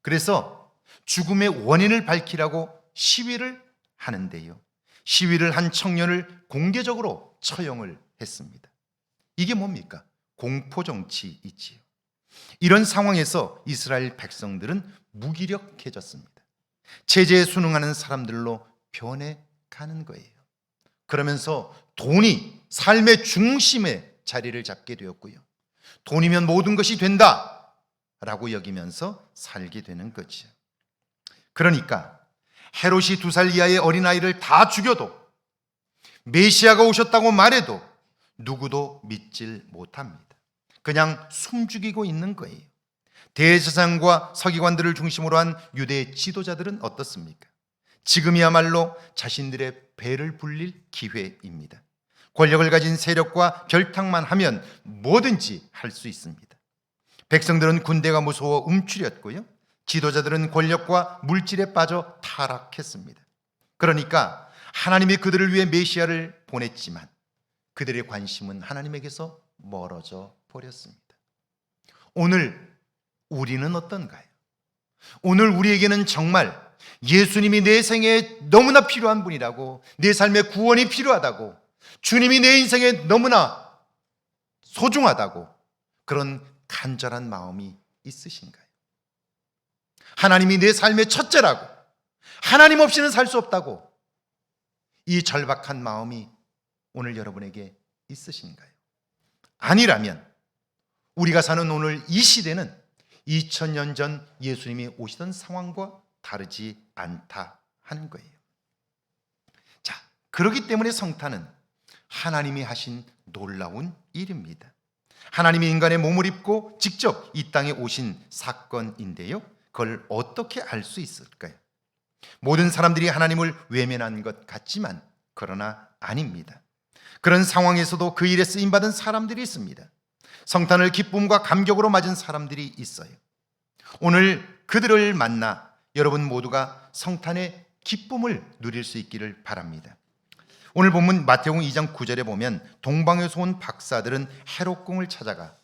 그래서 죽음의 원인을 밝히라고 시위를 하는데요, 시위를 한 청년을 공개적으로 처형을 했습니다. 이게 뭡니까? 공포정치이지요. 이런 상황에서 이스라엘 백성들은 무기력해졌습니다. 제재에 순응하는 사람들로 변해가는 거예요. 그러면서 돈이 삶의 중심에 자리를 잡게 되었고요, 돈이면 모든 것이 된다 라고 여기면서 살게 되는 거죠. 그러니까 헤롯이 2살 이하의 어린아이를 다 죽여도 메시아가 오셨다고 말해도 누구도 믿질 못합니다. 그냥 숨죽이고 있는 거예요. 대제사장과 서기관들을 중심으로 한 유대 지도자들은 어떻습니까? 지금이야말로 자신들의 배를 불릴 기회입니다. 권력을 가진 세력과 결탁만 하면 뭐든지 할 수 있습니다. 백성들은 군대가 무서워 움츠렸고요. 지도자들은 권력과 물질에 빠져 타락했습니다. 그러니까 하나님이 그들을 위해 메시아를 보냈지만 그들의 관심은 하나님에게서 멀어져 버렸습니다. 오늘 우리는 어떤가요? 오늘 우리에게는 정말 예수님이 내 생에 너무나 필요한 분이라고, 내 삶에 구원이 필요하다고, 주님이 내 인생에 너무나 소중하다고 그런 간절한 마음이 있으신가요? 하나님이 내 삶의 첫째라고, 하나님 없이는 살 수 없다고, 이 절박한 마음이 오늘 여러분에게 있으신가요? 아니라면 우리가 사는 오늘 이 시대는 2000년 전 예수님이 오시던 상황과 다르지 않다 하는 거예요. 자, 그렇기 때문에 성탄은 하나님이 하신 놀라운 일입니다. 하나님이 인간의 몸을 입고 직접 이 땅에 오신 사건인데요. 그걸 어떻게 알 수 있을까요? 모든 사람들이 하나님을 외면한 것 같지만 그러나 아닙니다. 그런 상황에서도 그 일에 쓰임받은 사람들이 있습니다. 성탄을 기쁨과 감격으로 맞은 사람들이 있어요. 오늘 그들을 만나 여러분 모두가 성탄의 기쁨을 누릴 수 있기를 바랍니다. 오늘 본문 마태복음 2장 9절에 보면 동방에서 온 박사들은 헤롯궁을 찾아가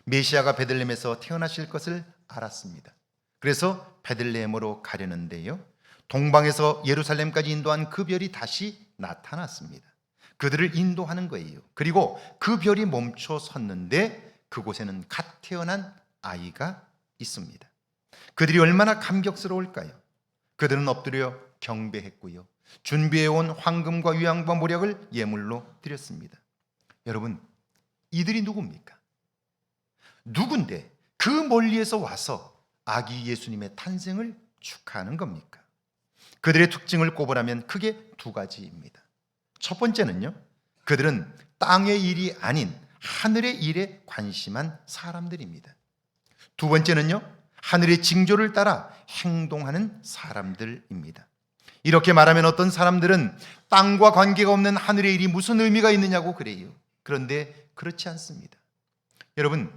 메시아가 베들레헴에서 태어나실 것을 알았습니다. 그래서 베들레헴으로 가려는데요, 동방에서 예루살렘까지 인도한 그 별이 다시 나타났습니다. 그들을 인도하는 거예요. 그리고 그 별이 멈춰 섰는데 그곳에는 갓 태어난 아이가 있습니다. 그들이 얼마나 감격스러울까요? 그들은 엎드려 경배했고요, 준비해온 황금과 유향과 모략을 예물로 드렸습니다. 여러분, 이들이 누굽니까? 누군데 그 멀리에서 와서 아기 예수님의 탄생을 축하하는 겁니까? 그들의 특징을 꼽으라면 크게 두 가지입니다. 첫 번째는요, 그들은 땅의 일이 아닌 하늘의 일에 관심한 사람들입니다. 두 번째는요, 하늘의 징조를 따라 행동하는 사람들입니다. 이렇게 말하면 어떤 사람들은 땅과 관계가 없는 하늘의 일이 무슨 의미가 있느냐고 그래요. 그런데 그렇지 않습니다. 여러분,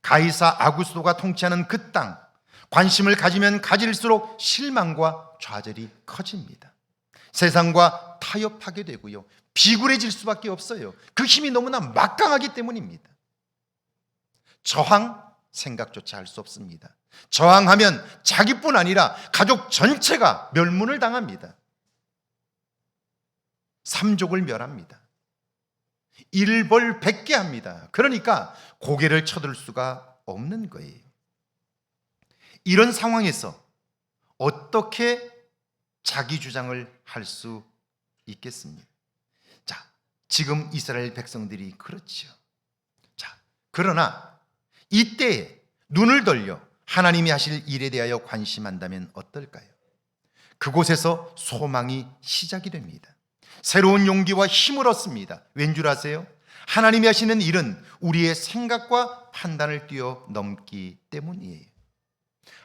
가이사 아구스도가 통치하는 그 땅, 관심을 가지면 가질수록 실망과 좌절이 커집니다. 세상과 타협하게 되고요, 비굴해질 수밖에 없어요. 그 힘이 너무나 막강하기 때문입니다. 저항 생각조차 할 수 없습니다. 저항하면 자기뿐 아니라 가족 전체가 멸문을 당합니다. 삼족을 멸합니다. 일벌백계 합니다. 그러니까 고개를 쳐들 수가 없는 거예요. 이런 상황에서 어떻게 자기 주장을 할 수 있겠습니까? 자, 지금 이스라엘 백성들이 그렇죠. 자, 그러나 이때에 눈을 돌려 하나님이 하실 일에 대하여 관심한다면 어떨까요? 그곳에서 소망이 시작이 됩니다. 새로운 용기와 힘을 얻습니다. 왠 줄 아세요? 하나님이 하시는 일은 우리의 생각과 판단을 뛰어넘기 때문이에요.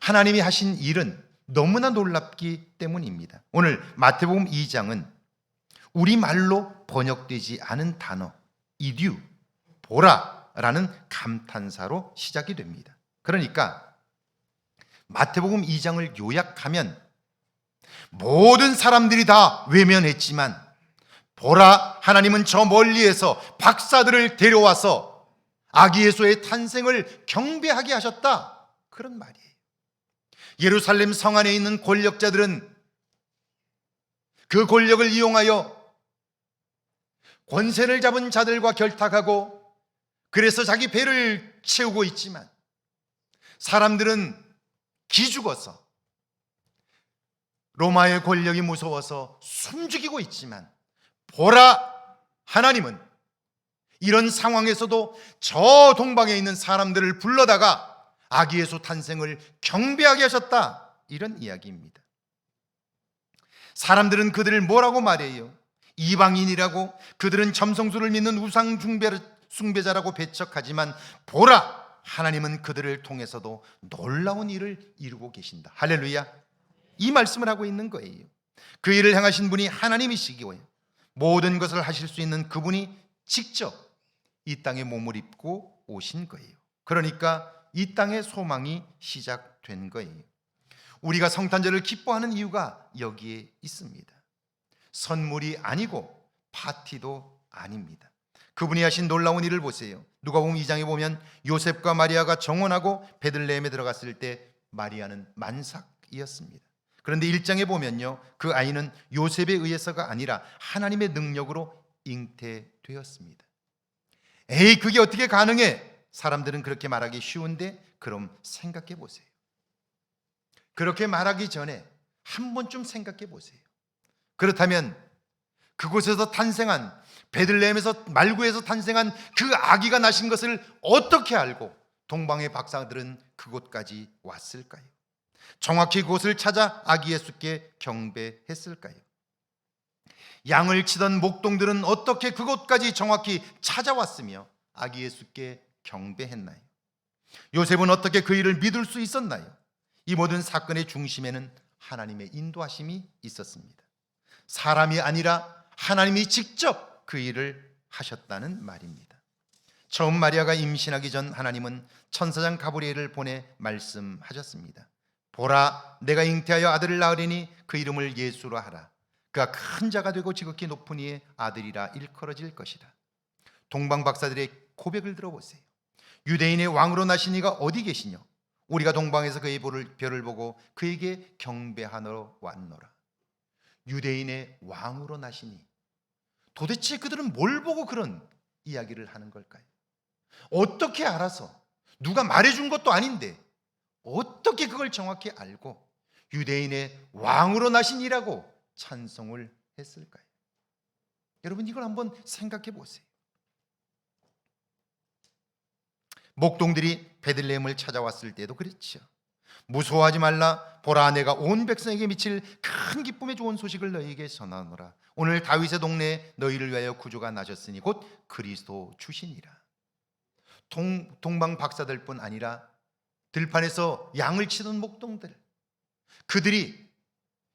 하나님이 하신 일은 너무나 놀랍기 때문입니다. 오늘 마태복음 2장은 우리말로 번역되지 않은 단어 이듀, 보라라는 감탄사로 시작이 됩니다. 그러니까 마태복음 2장을 요약하면 모든 사람들이 다 외면했지만 보라, 하나님은 저 멀리에서 박사들을 데려와서 아기 예수의 탄생을 경배하게 하셨다, 그런 말이에요. 예루살렘 성 안에 있는 권력자들은 그 권력을 이용하여 권세를 잡은 자들과 결탁하고 그래서 자기 배를 채우고 있지만 사람들은 기죽어서 로마의 권력이 무서워서 숨죽이고 있지만 보라, 하나님은 이런 상황에서도 저 동방에 있는 사람들을 불러다가 아기 예수 탄생을 경배하게 하셨다, 이런 이야기입니다. 사람들은 그들을 뭐라고 말해요? 이방인이라고, 그들은 점성술을 믿는 우상 숭배자라고 배척하지만 보라, 하나님은 그들을 통해서도 놀라운 일을 이루고 계신다. 할렐루야. 이 말씀을 하고 있는 거예요. 그 일을 행하신 분이 하나님이시기에 모든 것을 하실 수 있는 그분이 직접 이 땅에 몸을 입고 오신 거예요. 그러니까 이 땅의 소망이 시작된 거예요. 우리가 성탄절을 기뻐하는 이유가 여기에 있습니다. 선물이 아니고 파티도 아닙니다. 그분이 하신 놀라운 일을 보세요. 누가복음 2장에 보면 요셉과 마리아가 정원하고 베들레헴에 들어갔을 때 마리아는 만삭이었습니다. 그런데 1장에 보면요, 그 아이는 요셉에 의해서가 아니라 하나님의 능력으로 잉태되었습니다. 에이, 그게 어떻게 가능해? 사람들은 그렇게 말하기 쉬운데, 그럼 생각해 보세요. 그렇게 말하기 전에 한 번쯤 생각해 보세요. 그렇다면 그곳에서 탄생한, 베들레헴에서 말구에서 탄생한 그 아기가 나신 것을 어떻게 알고 동방의 박사들은 그곳까지 왔을까요? 정확히 그곳을 찾아 아기 예수께 경배했을까요? 양을 치던 목동들은 어떻게 그곳까지 정확히 찾아왔으며 아기 예수께 경배했나요? 요셉은 어떻게 그 일을 믿을 수 있었나요? 이 모든 사건의 중심에는 하나님의 인도하심이 있었습니다. 사람이 아니라 하나님이 직접 그 일을 하셨다는 말입니다. 처음 마리아가 임신하기 전 하나님은 천사장 가브리엘을 보내 말씀하셨습니다. 보라, 내가 잉태하여 아들을 낳으리니 그 이름을 예수로 하라. 그가 큰 자가 되고 지극히 높은 이의 아들이라 일컬어질 것이다. 동방 박사들의 고백을 들어보세요. 유대인의 왕으로 나신 이가 어디 계시뇨? 우리가 동방에서 그의 별을 보고 그에게 경배하러 왔노라. 유대인의 왕으로 나시니, 도대체 그들은 뭘 보고 그런 이야기를 하는 걸까요? 어떻게 알아서, 누가 말해준 것도 아닌데 어떻게 그걸 정확히 알고 유대인의 왕으로 나신이라고 찬송을 했을까요? 여러분, 이걸 한번 생각해 보세요. 목동들이 베들레헴을 찾아왔을 때도 그랬죠. 무서워하지 말라, 보라, 내가 온 백성에게 미칠 큰 기쁨의 좋은 소식을 너희에게 전하노라. 오늘 다윗의 동네에 너희를 위하여 구주가 나셨으니 곧 그리스도 주시니라. 동방 박사들뿐 아니라 들판에서 양을 치던 목동들, 그들이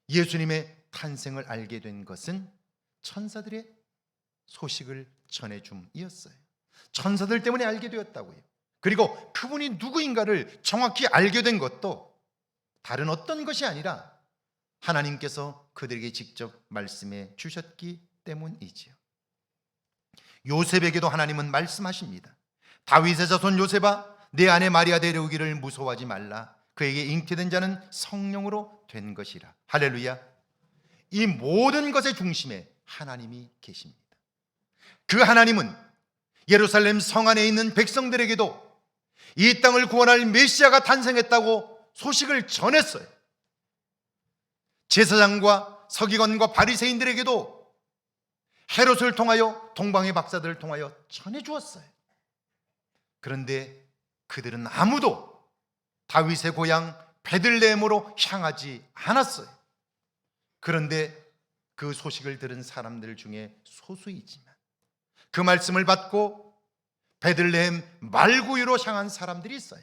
예수님의 탄생을 알게 된 것은 천사들의 소식을 전해줌이었어요. 천사들 때문에 알게 되었다고요. 그리고 그분이 누구인가를 정확히 알게 된 것도 다른 어떤 것이 아니라 하나님께서 그들에게 직접 말씀해 주셨기 때문이지요. 요셉에게도 하나님은 말씀하십니다. 다윗의 자손 요셉아, 내 아내 마리아 데려오기를 무서워하지 말라. 그에게 잉태된 자는 성령으로 된 것이라. 할렐루야. 이 모든 것의 중심에 하나님이 계십니다. 그 하나님은 예루살렘 성 안에 있는 백성들에게도 이 땅을 구원할 메시아가 탄생했다고 소식을 전했어요. 제사장과 서기관과 바리새인들에게도 헤롯을 통하여, 동방의 박사들을 통하여 전해주었어요. 그런데 그들은 아무도 다윗의 고향 베들레헴으로 향하지 않았어요. 그런데 그 소식을 들은 사람들 중에 소수이지만 그 말씀을 받고 베들레헴 말구유로 향한 사람들이 있어요.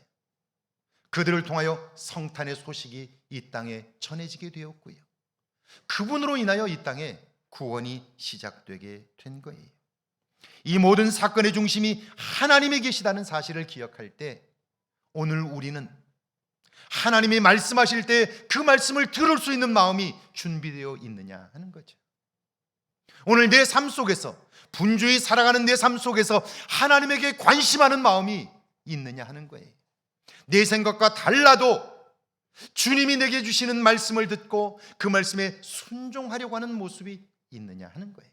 그들을 통하여 성탄의 소식이 이 땅에 전해지게 되었고요, 그분으로 인하여 이 땅에 구원이 시작되게 된 거예요. 이 모든 사건의 중심이 하나님이 계시다는 사실을 기억할 때 오늘 우리는 하나님이 말씀하실 때 그 말씀을 들을 수 있는 마음이 준비되어 있느냐 하는 거죠. 오늘 내 삶 속에서, 분주히 살아가는 내 삶 속에서 하나님에게 관심하는 마음이 있느냐 하는 거예요. 내 생각과 달라도 주님이 내게 주시는 말씀을 듣고 그 말씀에 순종하려고 하는 모습이 있느냐 하는 거예요.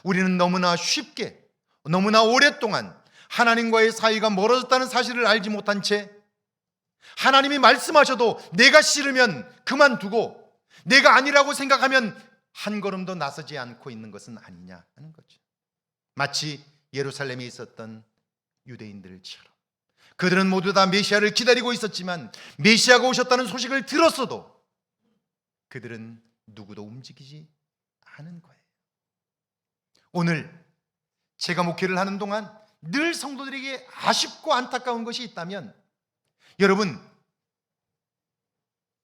우리는 너무나 쉽게, 너무나 오랫동안 하나님과의 사이가 멀어졌다는 사실을 알지 못한 채 하나님이 말씀하셔도 내가 싫으면 그만두고 내가 아니라고 생각하면 한 걸음도 나서지 않고 있는 것은 아니냐 하는 거죠. 마치 예루살렘에 있었던 유대인들처럼 그들은 모두 다 메시아를 기다리고 있었지만 메시아가 오셨다는 소식을 들었어도 그들은 누구도 움직이지 않은 거예요. 오늘 제가 목회를 하는 동안 늘 성도들에게 아쉽고 안타까운 것이 있다면, 여러분,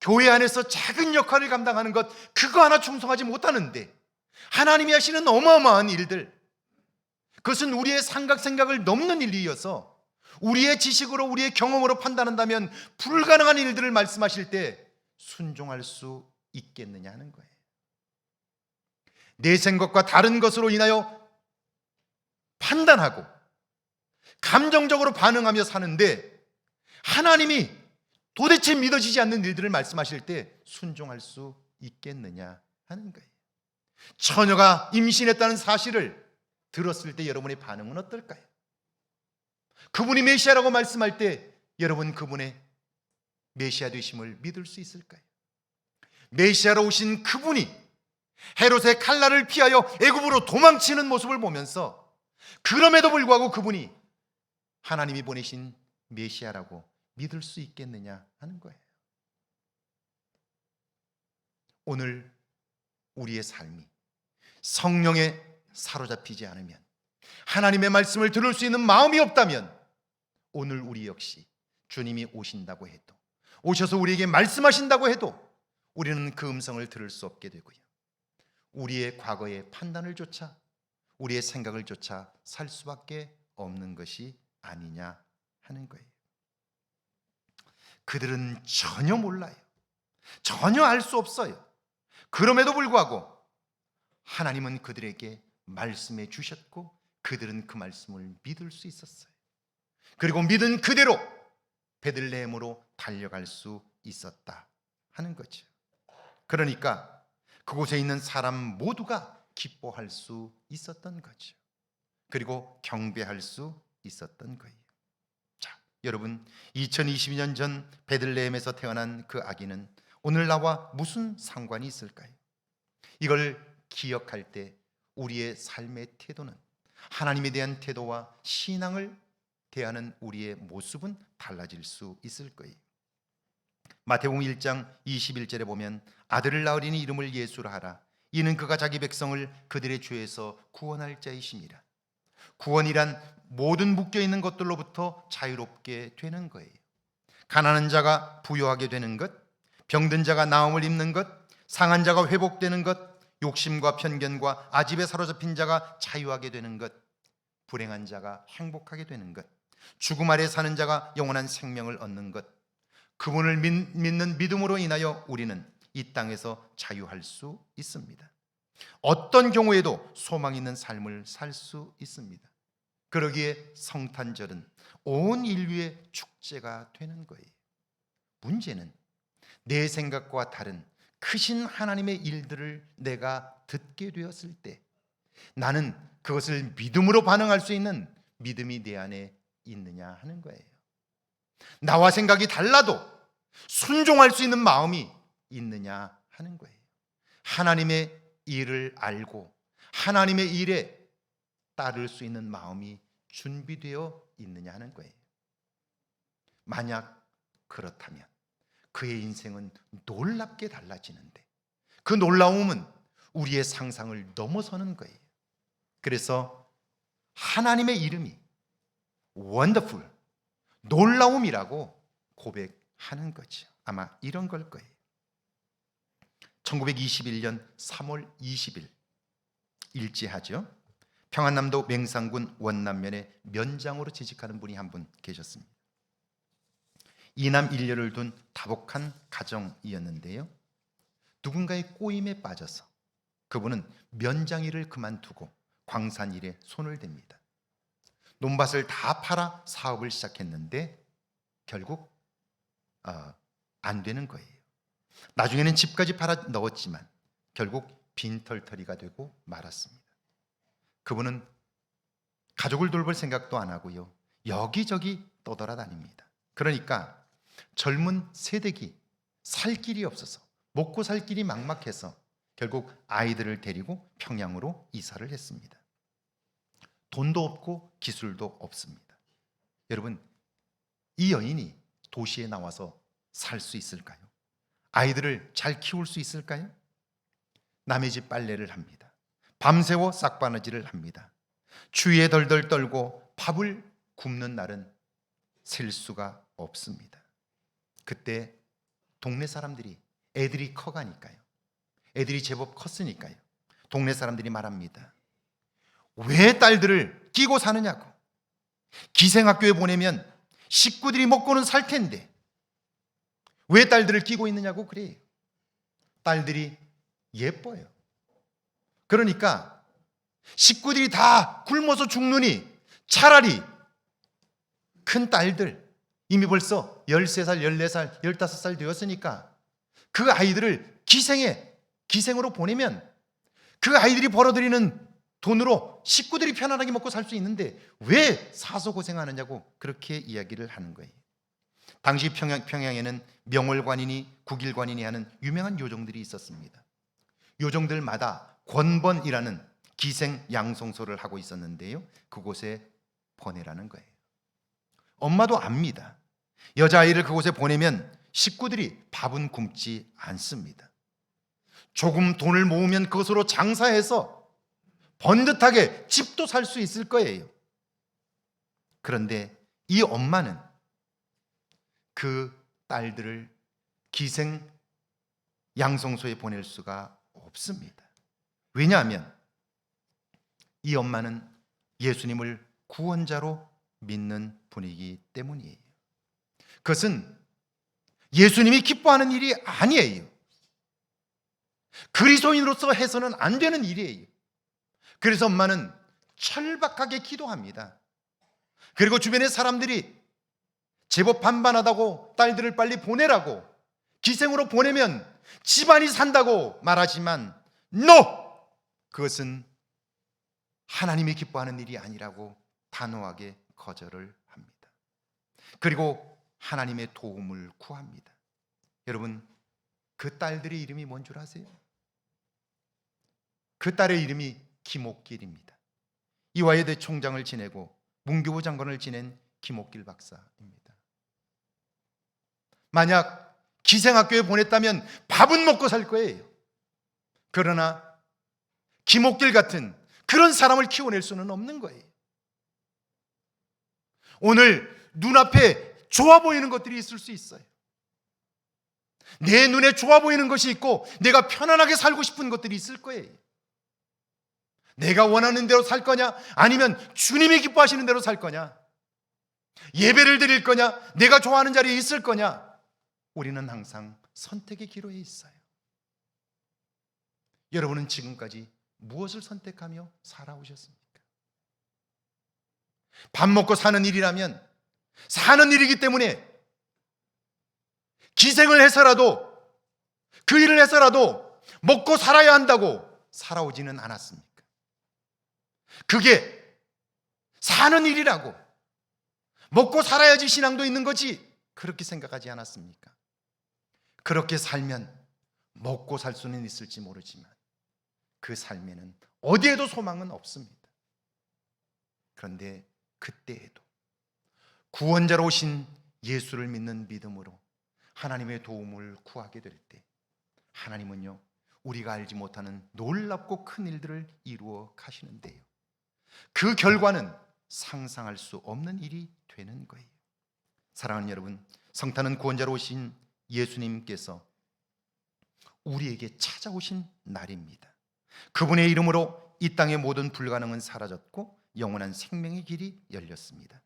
교회 안에서 작은 역할을 감당하는 것, 그거 하나 충성하지 못하는데 하나님이 하시는 어마어마한 일들, 그것은 우리의 생각을 넘는 일이어서 우리의 지식으로, 우리의 경험으로 판단한다면 불가능한 일들을 말씀하실 때 순종할 수 있겠느냐 하는 거예요. 내 생각과 다른 것으로 인하여 판단하고 감정적으로 반응하며 사는데 하나님이 도대체 믿어지지 않는 일들을 말씀하실 때 순종할 수 있겠느냐 하는 거예요. 처녀가 임신했다는 사실을 들었을 때 여러분의 반응은 어떨까요? 그분이 메시아라고 말씀할 때 여러분 그분의 메시아 되심을 믿을 수 있을까요? 메시아로 오신 그분이 헤롯의 칼날을 피하여 애굽으로 도망치는 모습을 보면서 그럼에도 불구하고 그분이 하나님이 보내신 메시아라고 믿을 수 있겠느냐 하는 거예요. 오늘 우리의 삶이 성령에 사로잡히지 않으면, 하나님의 말씀을 들을 수 있는 마음이 없다면, 오늘 우리 역시 주님이 오신다고 해도, 오셔서 우리에게 말씀하신다고 해도 우리는 그 음성을 들을 수 없게 되고요, 우리의 과거의 판단을 조차, 우리의 생각을 조차 살 수밖에 없는 것이 아니냐 하는 거예요. 그들은 전혀 몰라요. 전혀 알 수 없어요. 그럼에도 불구하고 하나님은 그들에게 말씀해 주셨고 그들은 그 말씀을 믿을 수 있었어요. 그리고 믿은 그대로 베들레헴으로 달려갈 수 있었다 하는 거죠. 그러니까 그곳에 있는 사람 모두가 기뻐할 수 있었던 거죠. 그리고 경배할 수 있었던 거예요. 자, 여러분, 2022년 전 베들레헴에서 태어난 그 아기는 오늘 나와 무슨 상관이 있을까요? 이걸 기억할 때 우리의 삶의 태도는, 하나님에 대한 태도와 신앙을 대하는 우리의 모습은 달라질 수 있을 거예요. 마태복음 1장 21절에 보면 아들을 낳으리니 이름을 예수라 하라. 이는 그가 자기 백성을 그들의 죄에서 구원할 자이심이라. 구원이란 모든 묶여있는 것들로부터 자유롭게 되는 거예요. 가난한 자가 부유하게 되는 것, 병든 자가 나음을 입는 것, 상한 자가 회복되는 것, 욕심과 편견과 아집에 사로잡힌 자가 자유하게 되는 것, 불행한 자가 행복하게 되는 것, 죽음 아래 사는 자가 영원한 생명을 얻는 것, 그분을 믿는 믿음으로 인하여 우리는 이 땅에서 자유할 수 있습니다. 어떤 경우에도 소망 있는 삶을 살 수 있습니다. 그러기에 성탄절은 온 인류의 축제가 되는 거예요. 문제는 내 생각과 다른 크신 하나님의 일들을 내가 듣게 되었을 때 나는 그것을 믿음으로 반응할 수 있는 믿음이 내 안에 있느냐 하는 거예요. 나와 생각이 달라도 순종할 수 있는 마음이 있느냐 하는 거예요. 하나님의 일을 알고 하나님의 일에 따를 수 있는 마음이 준비되어 있느냐 하는 거예요. 만약 그렇다면 그의 인생은 놀랍게 달라지는데 그 놀라움은 우리의 상상을 넘어서는 거예요. 그래서 하나님의 이름이 원더풀, 놀라움이라고 고백하는 거죠. 아마 이런 걸 거예요. 1921년 3월 20일 일제하죠. 평안남도 맹산군 원남면에 면장으로 재직하는 분이 한 분 계셨습니다. 이남 1녀를 둔 다복한 가정이었는데요, 누군가의 꼬임에 빠져서 그분은 면장 일을 그만두고 광산 일에 손을 댑니다. 논밭을 다 팔아 사업을 시작했는데 결국 안 되는 거예요. 나중에는 집까지 팔아 넣었지만 결국 빈털터리가 되고 말았습니다. 그분은 가족을 돌볼 생각도 안 하고요, 여기저기 떠돌아다닙니다. 그러니까 젊은 세대기 살 길이 없어서, 먹고 살 길이 막막해서 결국 아이들을 데리고 평양으로 이사를 했습니다. 돈도 없고 기술도 없습니다. 여러분, 이 여인이 도시에 나와서 살 수 있을까요? 아이들을 잘 키울 수 있을까요? 남의 집 빨래를 합니다. 밤새워 싹바느질을 합니다. 추위에 덜덜 떨고 밥을 굽는 날은 셀 수가 없습니다. 그때 동네 사람들이, 애들이 커가니까요, 애들이 제법 컸으니까요, 동네 사람들이 말합니다. 왜 딸들을 끼고 사느냐고. 기생학교에 보내면 식구들이 먹고는 살 텐데 왜 딸들을 끼고 있느냐고 그래요. 딸들이 예뻐요. 그러니까 식구들이 다 굶어서 죽느니 차라리 큰 딸들, 이미 벌써 13살, 14살, 15살 되었으니까 그 아이들을 기생으로 보내면 그 아이들이 벌어들이는 돈으로 식구들이 편안하게 먹고 살 수 있는데 왜 사서 고생하느냐고 그렇게 이야기를 하는 거예요. 당시 평양에는 명월관이니 국일관이니 하는 유명한 요정들이 있었습니다. 요정들마다 권번이라는 기생 양성소를 하고 있었는데요, 그곳에 보내라는 거예요. 엄마도 압니다. 여자아이를 그곳에 보내면 식구들이 밥은 굶지 않습니다. 조금 돈을 모으면 그것으로 장사해서 번듯하게 집도 살 수 있을 거예요. 그런데 이 엄마는 그 딸들을 기생 양성소에 보낼 수가 없습니다. 왜냐하면 이 엄마는 예수님을 구원자로 믿는 분이기 때문이에요. 그것은 예수님이 기뻐하는 일이 아니에요. 그리스도인으로서 해서는 안 되는 일이에요. 그래서 엄마는 철박하게 기도합니다. 그리고 주변의 사람들이 제법 반반하다고 딸들을 빨리 보내라고, 기생으로 보내면 집안이 산다고 말하지만 NO! 그것은 하나님이 기뻐하는 일이 아니라고 단호하게 거절을 합니다. 그리고 하나님의 도움을 구합니다. 여러분, 그 딸들의 이름이 뭔 줄 아세요? 그 딸의 이름이 김옥길입니다. 이화여대 총장을 지내고 문교부 장관을 지낸 김옥길 박사입니다. 만약 기생학교에 보냈다면 밥은 먹고 살 거예요. 그러나 김옥길 같은 그런 사람을 키워낼 수는 없는 거예요. 오늘 눈앞에 좋아 보이는 것들이 있을 수 있어요. 내 눈에 좋아 보이는 것이 있고 내가 편안하게 살고 싶은 것들이 있을 거예요. 내가 원하는 대로 살 거냐, 아니면 주님이 기뻐하시는 대로 살 거냐, 예배를 드릴 거냐, 내가 좋아하는 자리에 있을 거냐. 우리는 항상 선택의 기로에 있어요. 여러분은 지금까지 무엇을 선택하며 살아오셨습니까? 밥 먹고 사는 일이라면 사는 일이기 때문에 기생을 해서라도, 그 일을 해서라도 먹고 살아야 한다고 살아오지는 않았습니까? 그게 사는 일이라고, 먹고 살아야지 신앙도 있는 거지, 그렇게 생각하지 않았습니까? 그렇게 살면 먹고 살 수는 있을지 모르지만 그 삶에는 어디에도 소망은 없습니다. 그런데 그때에도 구원자로 오신 예수를 믿는 믿음으로 하나님의 도움을 구하게 될 때 하나님은요, 우리가 알지 못하는 놀랍고 큰 일들을 이루어 가시는데요, 그 결과는 상상할 수 없는 일이 되는 거예요. 사랑하는 여러분, 성탄은 구원자로 오신 예수님께서 우리에게 찾아오신 날입니다. 그분의 이름으로 이 땅의 모든 불가능은 사라졌고 영원한 생명의 길이 열렸습니다.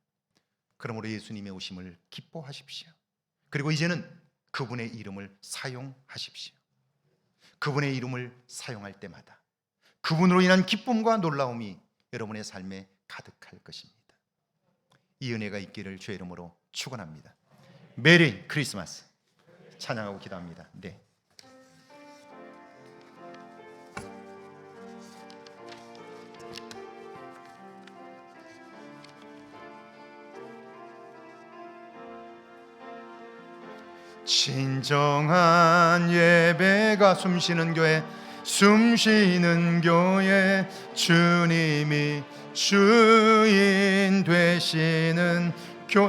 그러므로 예수님의 오심을 기뻐하십시오. 그리고 이제는 그분의 이름을 사용하십시오. 그분의 이름을 사용할 때마다 그분으로 인한 기쁨과 놀라움이 여러분의 삶에 가득할 것입니다. 이 은혜가 있기를 주의 이름으로 축원합니다. 메리 크리스마스. 찬양하고 기도합니다. 네. 진정한 예배가 숨쉬는 교회, 숨쉬는 교회, 주님이 주인 되시는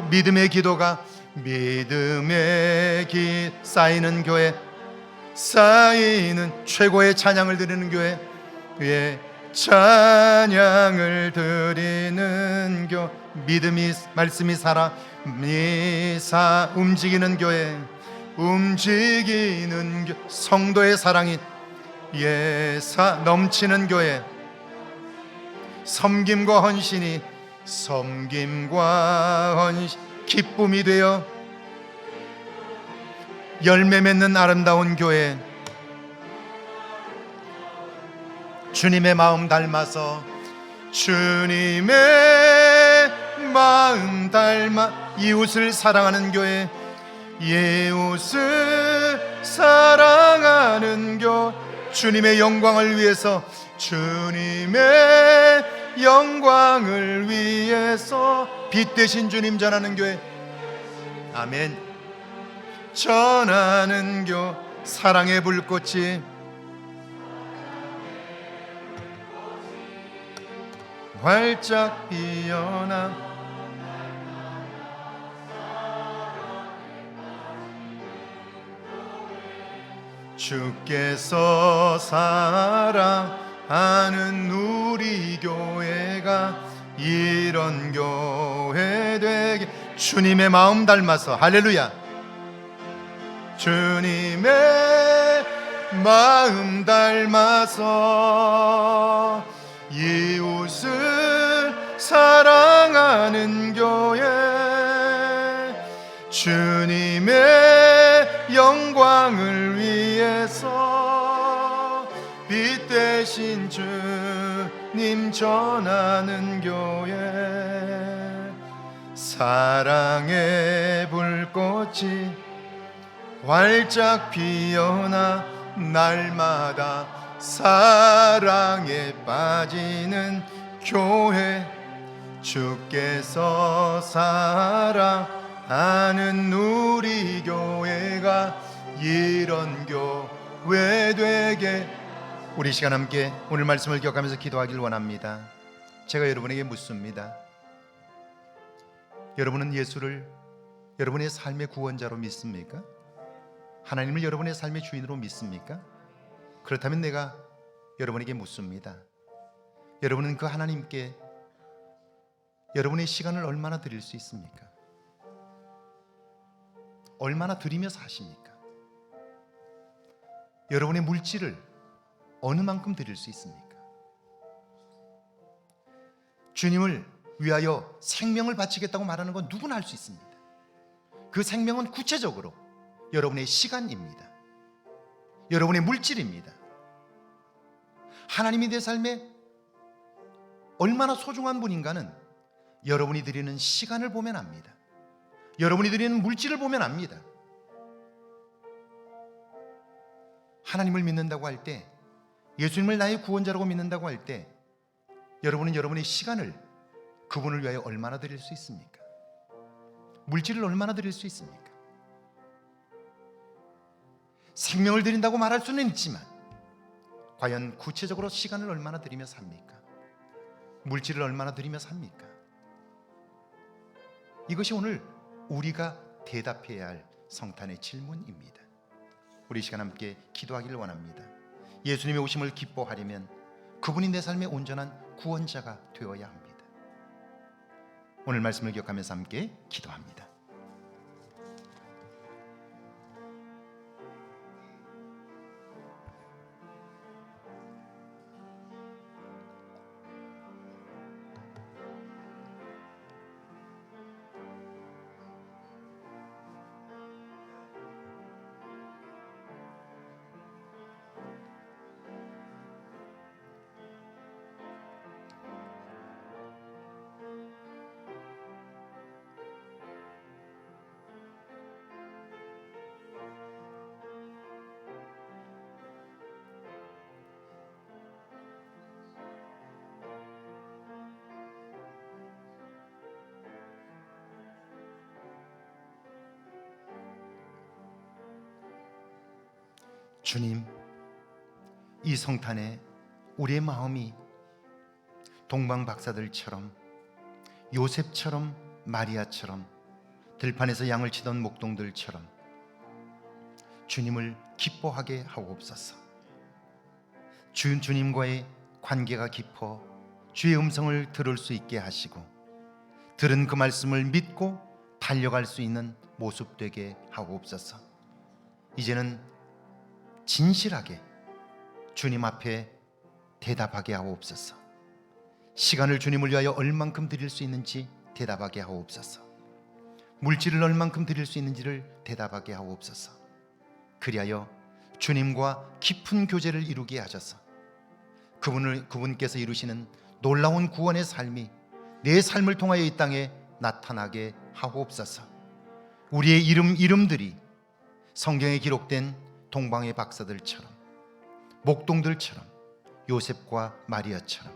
믿음의 기도가, 믿음의 쌓이는 교회, 쌓이는 최고의 찬양을 드리는 교회, 찬양을 드리는 교 믿음이 말씀이 살아 움직이는 교회, 움직이는 성도의 사랑이 넘치는 교회, 섬김과 헌신이 기쁨이 되어 열매 맺는 아름다운 교회, 주님의 마음 닮아서 주님의 마음 닮아 이웃을 사랑하는 교회, 이웃을 사랑하는 교회, 주님의 영광을 위해서, 주님의 영광을 위해서 빛 대신 주님 전하는 교회. 아멘. 전하는 교회, 사랑의 불꽃이 활짝 피어나 주께서 사랑하는 우리 교회가 이런 교회 되게, 주님의 마음 닮아서, 할렐루야, 주님의 마음 닮아서 이웃을 사랑하는 교회, 주님의 영광을 위해서 빛 대신 주님 전하는 교회, 사랑의 불꽃이 활짝 피어나 날마다 사랑에 빠지는 교회, 주께서 사랑하는 우리 교회가 이런 교회 되게. 우리 시간 함께 오늘 말씀을 기억하면서 기도하길 원합니다. 제가 여러분에게 묻습니다. 여러분은 예수를 여러분의 삶의 구원자로 믿습니까? 하나님을 여러분의 삶의 주인으로 믿습니까? 그렇다면 내가 여러분에게 묻습니다. 여러분은 그 하나님께 여러분의 시간을 얼마나 드릴 수 있습니까? 얼마나 드리며 사십니까? 여러분의 물질을 어느 만큼 드릴 수 있습니까? 주님을 위하여 생명을 바치겠다고 말하는 건 누구나 할 수 있습니다. 그 생명은 구체적으로 여러분의 시간입니다. 여러분의 물질입니다. 하나님이 내 삶에 얼마나 소중한 분인가는 여러분이 드리는 시간을 보면 압니다. 여러분이 드리는 물질을 보면 압니다. 하나님을 믿는다고 할 때, 예수님을 나의 구원자라고 믿는다고 할 때, 여러분은 여러분의 시간을 그분을 위하여 얼마나 드릴 수 있습니까? 물질을 얼마나 드릴 수 있습니까? 생명을 드린다고 말할 수는 있지만 과연 구체적으로 시간을 얼마나 드리며 삽니까? 물질을 얼마나 드리며 삽니까? 이것이 오늘 우리가 대답해야 할 성탄의 질문입니다. 우리 시간 함께 기도하기를 원합니다. 예수님의 오심을 기뻐하려면 그분이 내 삶의 온전한 구원자가 되어야 합니다. 오늘 말씀을 기억하면서 함께 기도합니다. 주님, 이 성탄에 우리의 마음이 동방 박사들처럼, 요셉처럼, 마리아처럼, 들판에서 양을 치던 목동들처럼 주님을 기뻐하게 하옵소서. 주님과의 관계가 깊어 주의 음성을 들을 수 있게 하시고 들은 그 말씀을 믿고 달려갈 수 있는 모습 되게 하옵소서. 이제는 진실하게 주님 앞에 대답하게 하옵소서. 시간을 주님을 위하여 얼만큼 드릴 수 있는지 대답하게 하옵소서. 물질을 얼만큼 드릴 수 있는지를 대답하게 하옵소서. 그리하여 주님과 깊은 교제를 이루게 하셔서 그분께서 이루시는 놀라운 구원의 삶이 내 삶을 통하여 이 땅에 나타나게 하옵소서. 우리의 이름들이 성경에 기록된 동방의 박사들처럼, 목동들처럼, 요셉과 마리아처럼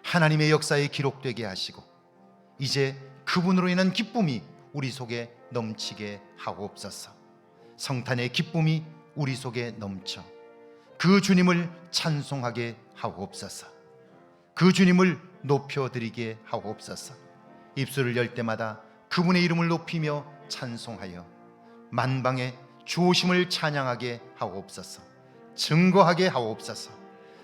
하나님의 역사에 기록되게 하시고 이제 그분으로 인한 기쁨이 우리 속에 넘치게 하옵소서. 성탄의 기쁨이 우리 속에 넘쳐 그 주님을 찬송하게 하옵소서. 그 주님을 높여드리게 하옵소서. 입술을 열 때마다 그분의 이름을 높이며 찬송하여 만방에 주오심을 찬양하게 하옵소서. 증거하게 하옵소서.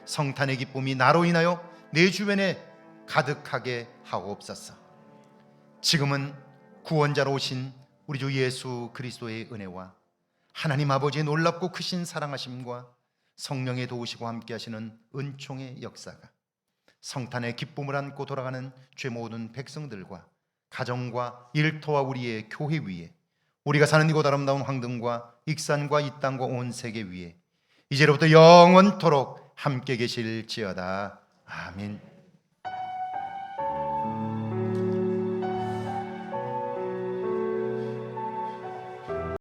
성탄의 기쁨이 나로 인하여 내 주변에 가득하게 하옵소서. 지금은 구원자로 오신 우리 주 예수 그리스도의 은혜와 하나님 아버지의 놀랍고 크신 사랑하심과 성령의 도우시고 함께 하시는 은총의 역사가 성탄의 기쁨을 안고 돌아가는 죄 모든 백성들과 가정과 일터와 우리의 교회 위에, 우리가 사는 이곳 아름다운 황금과 익산과 이 땅과 온 세계 위에 이제로부터 영원토록 함께 계실지어다. 아멘.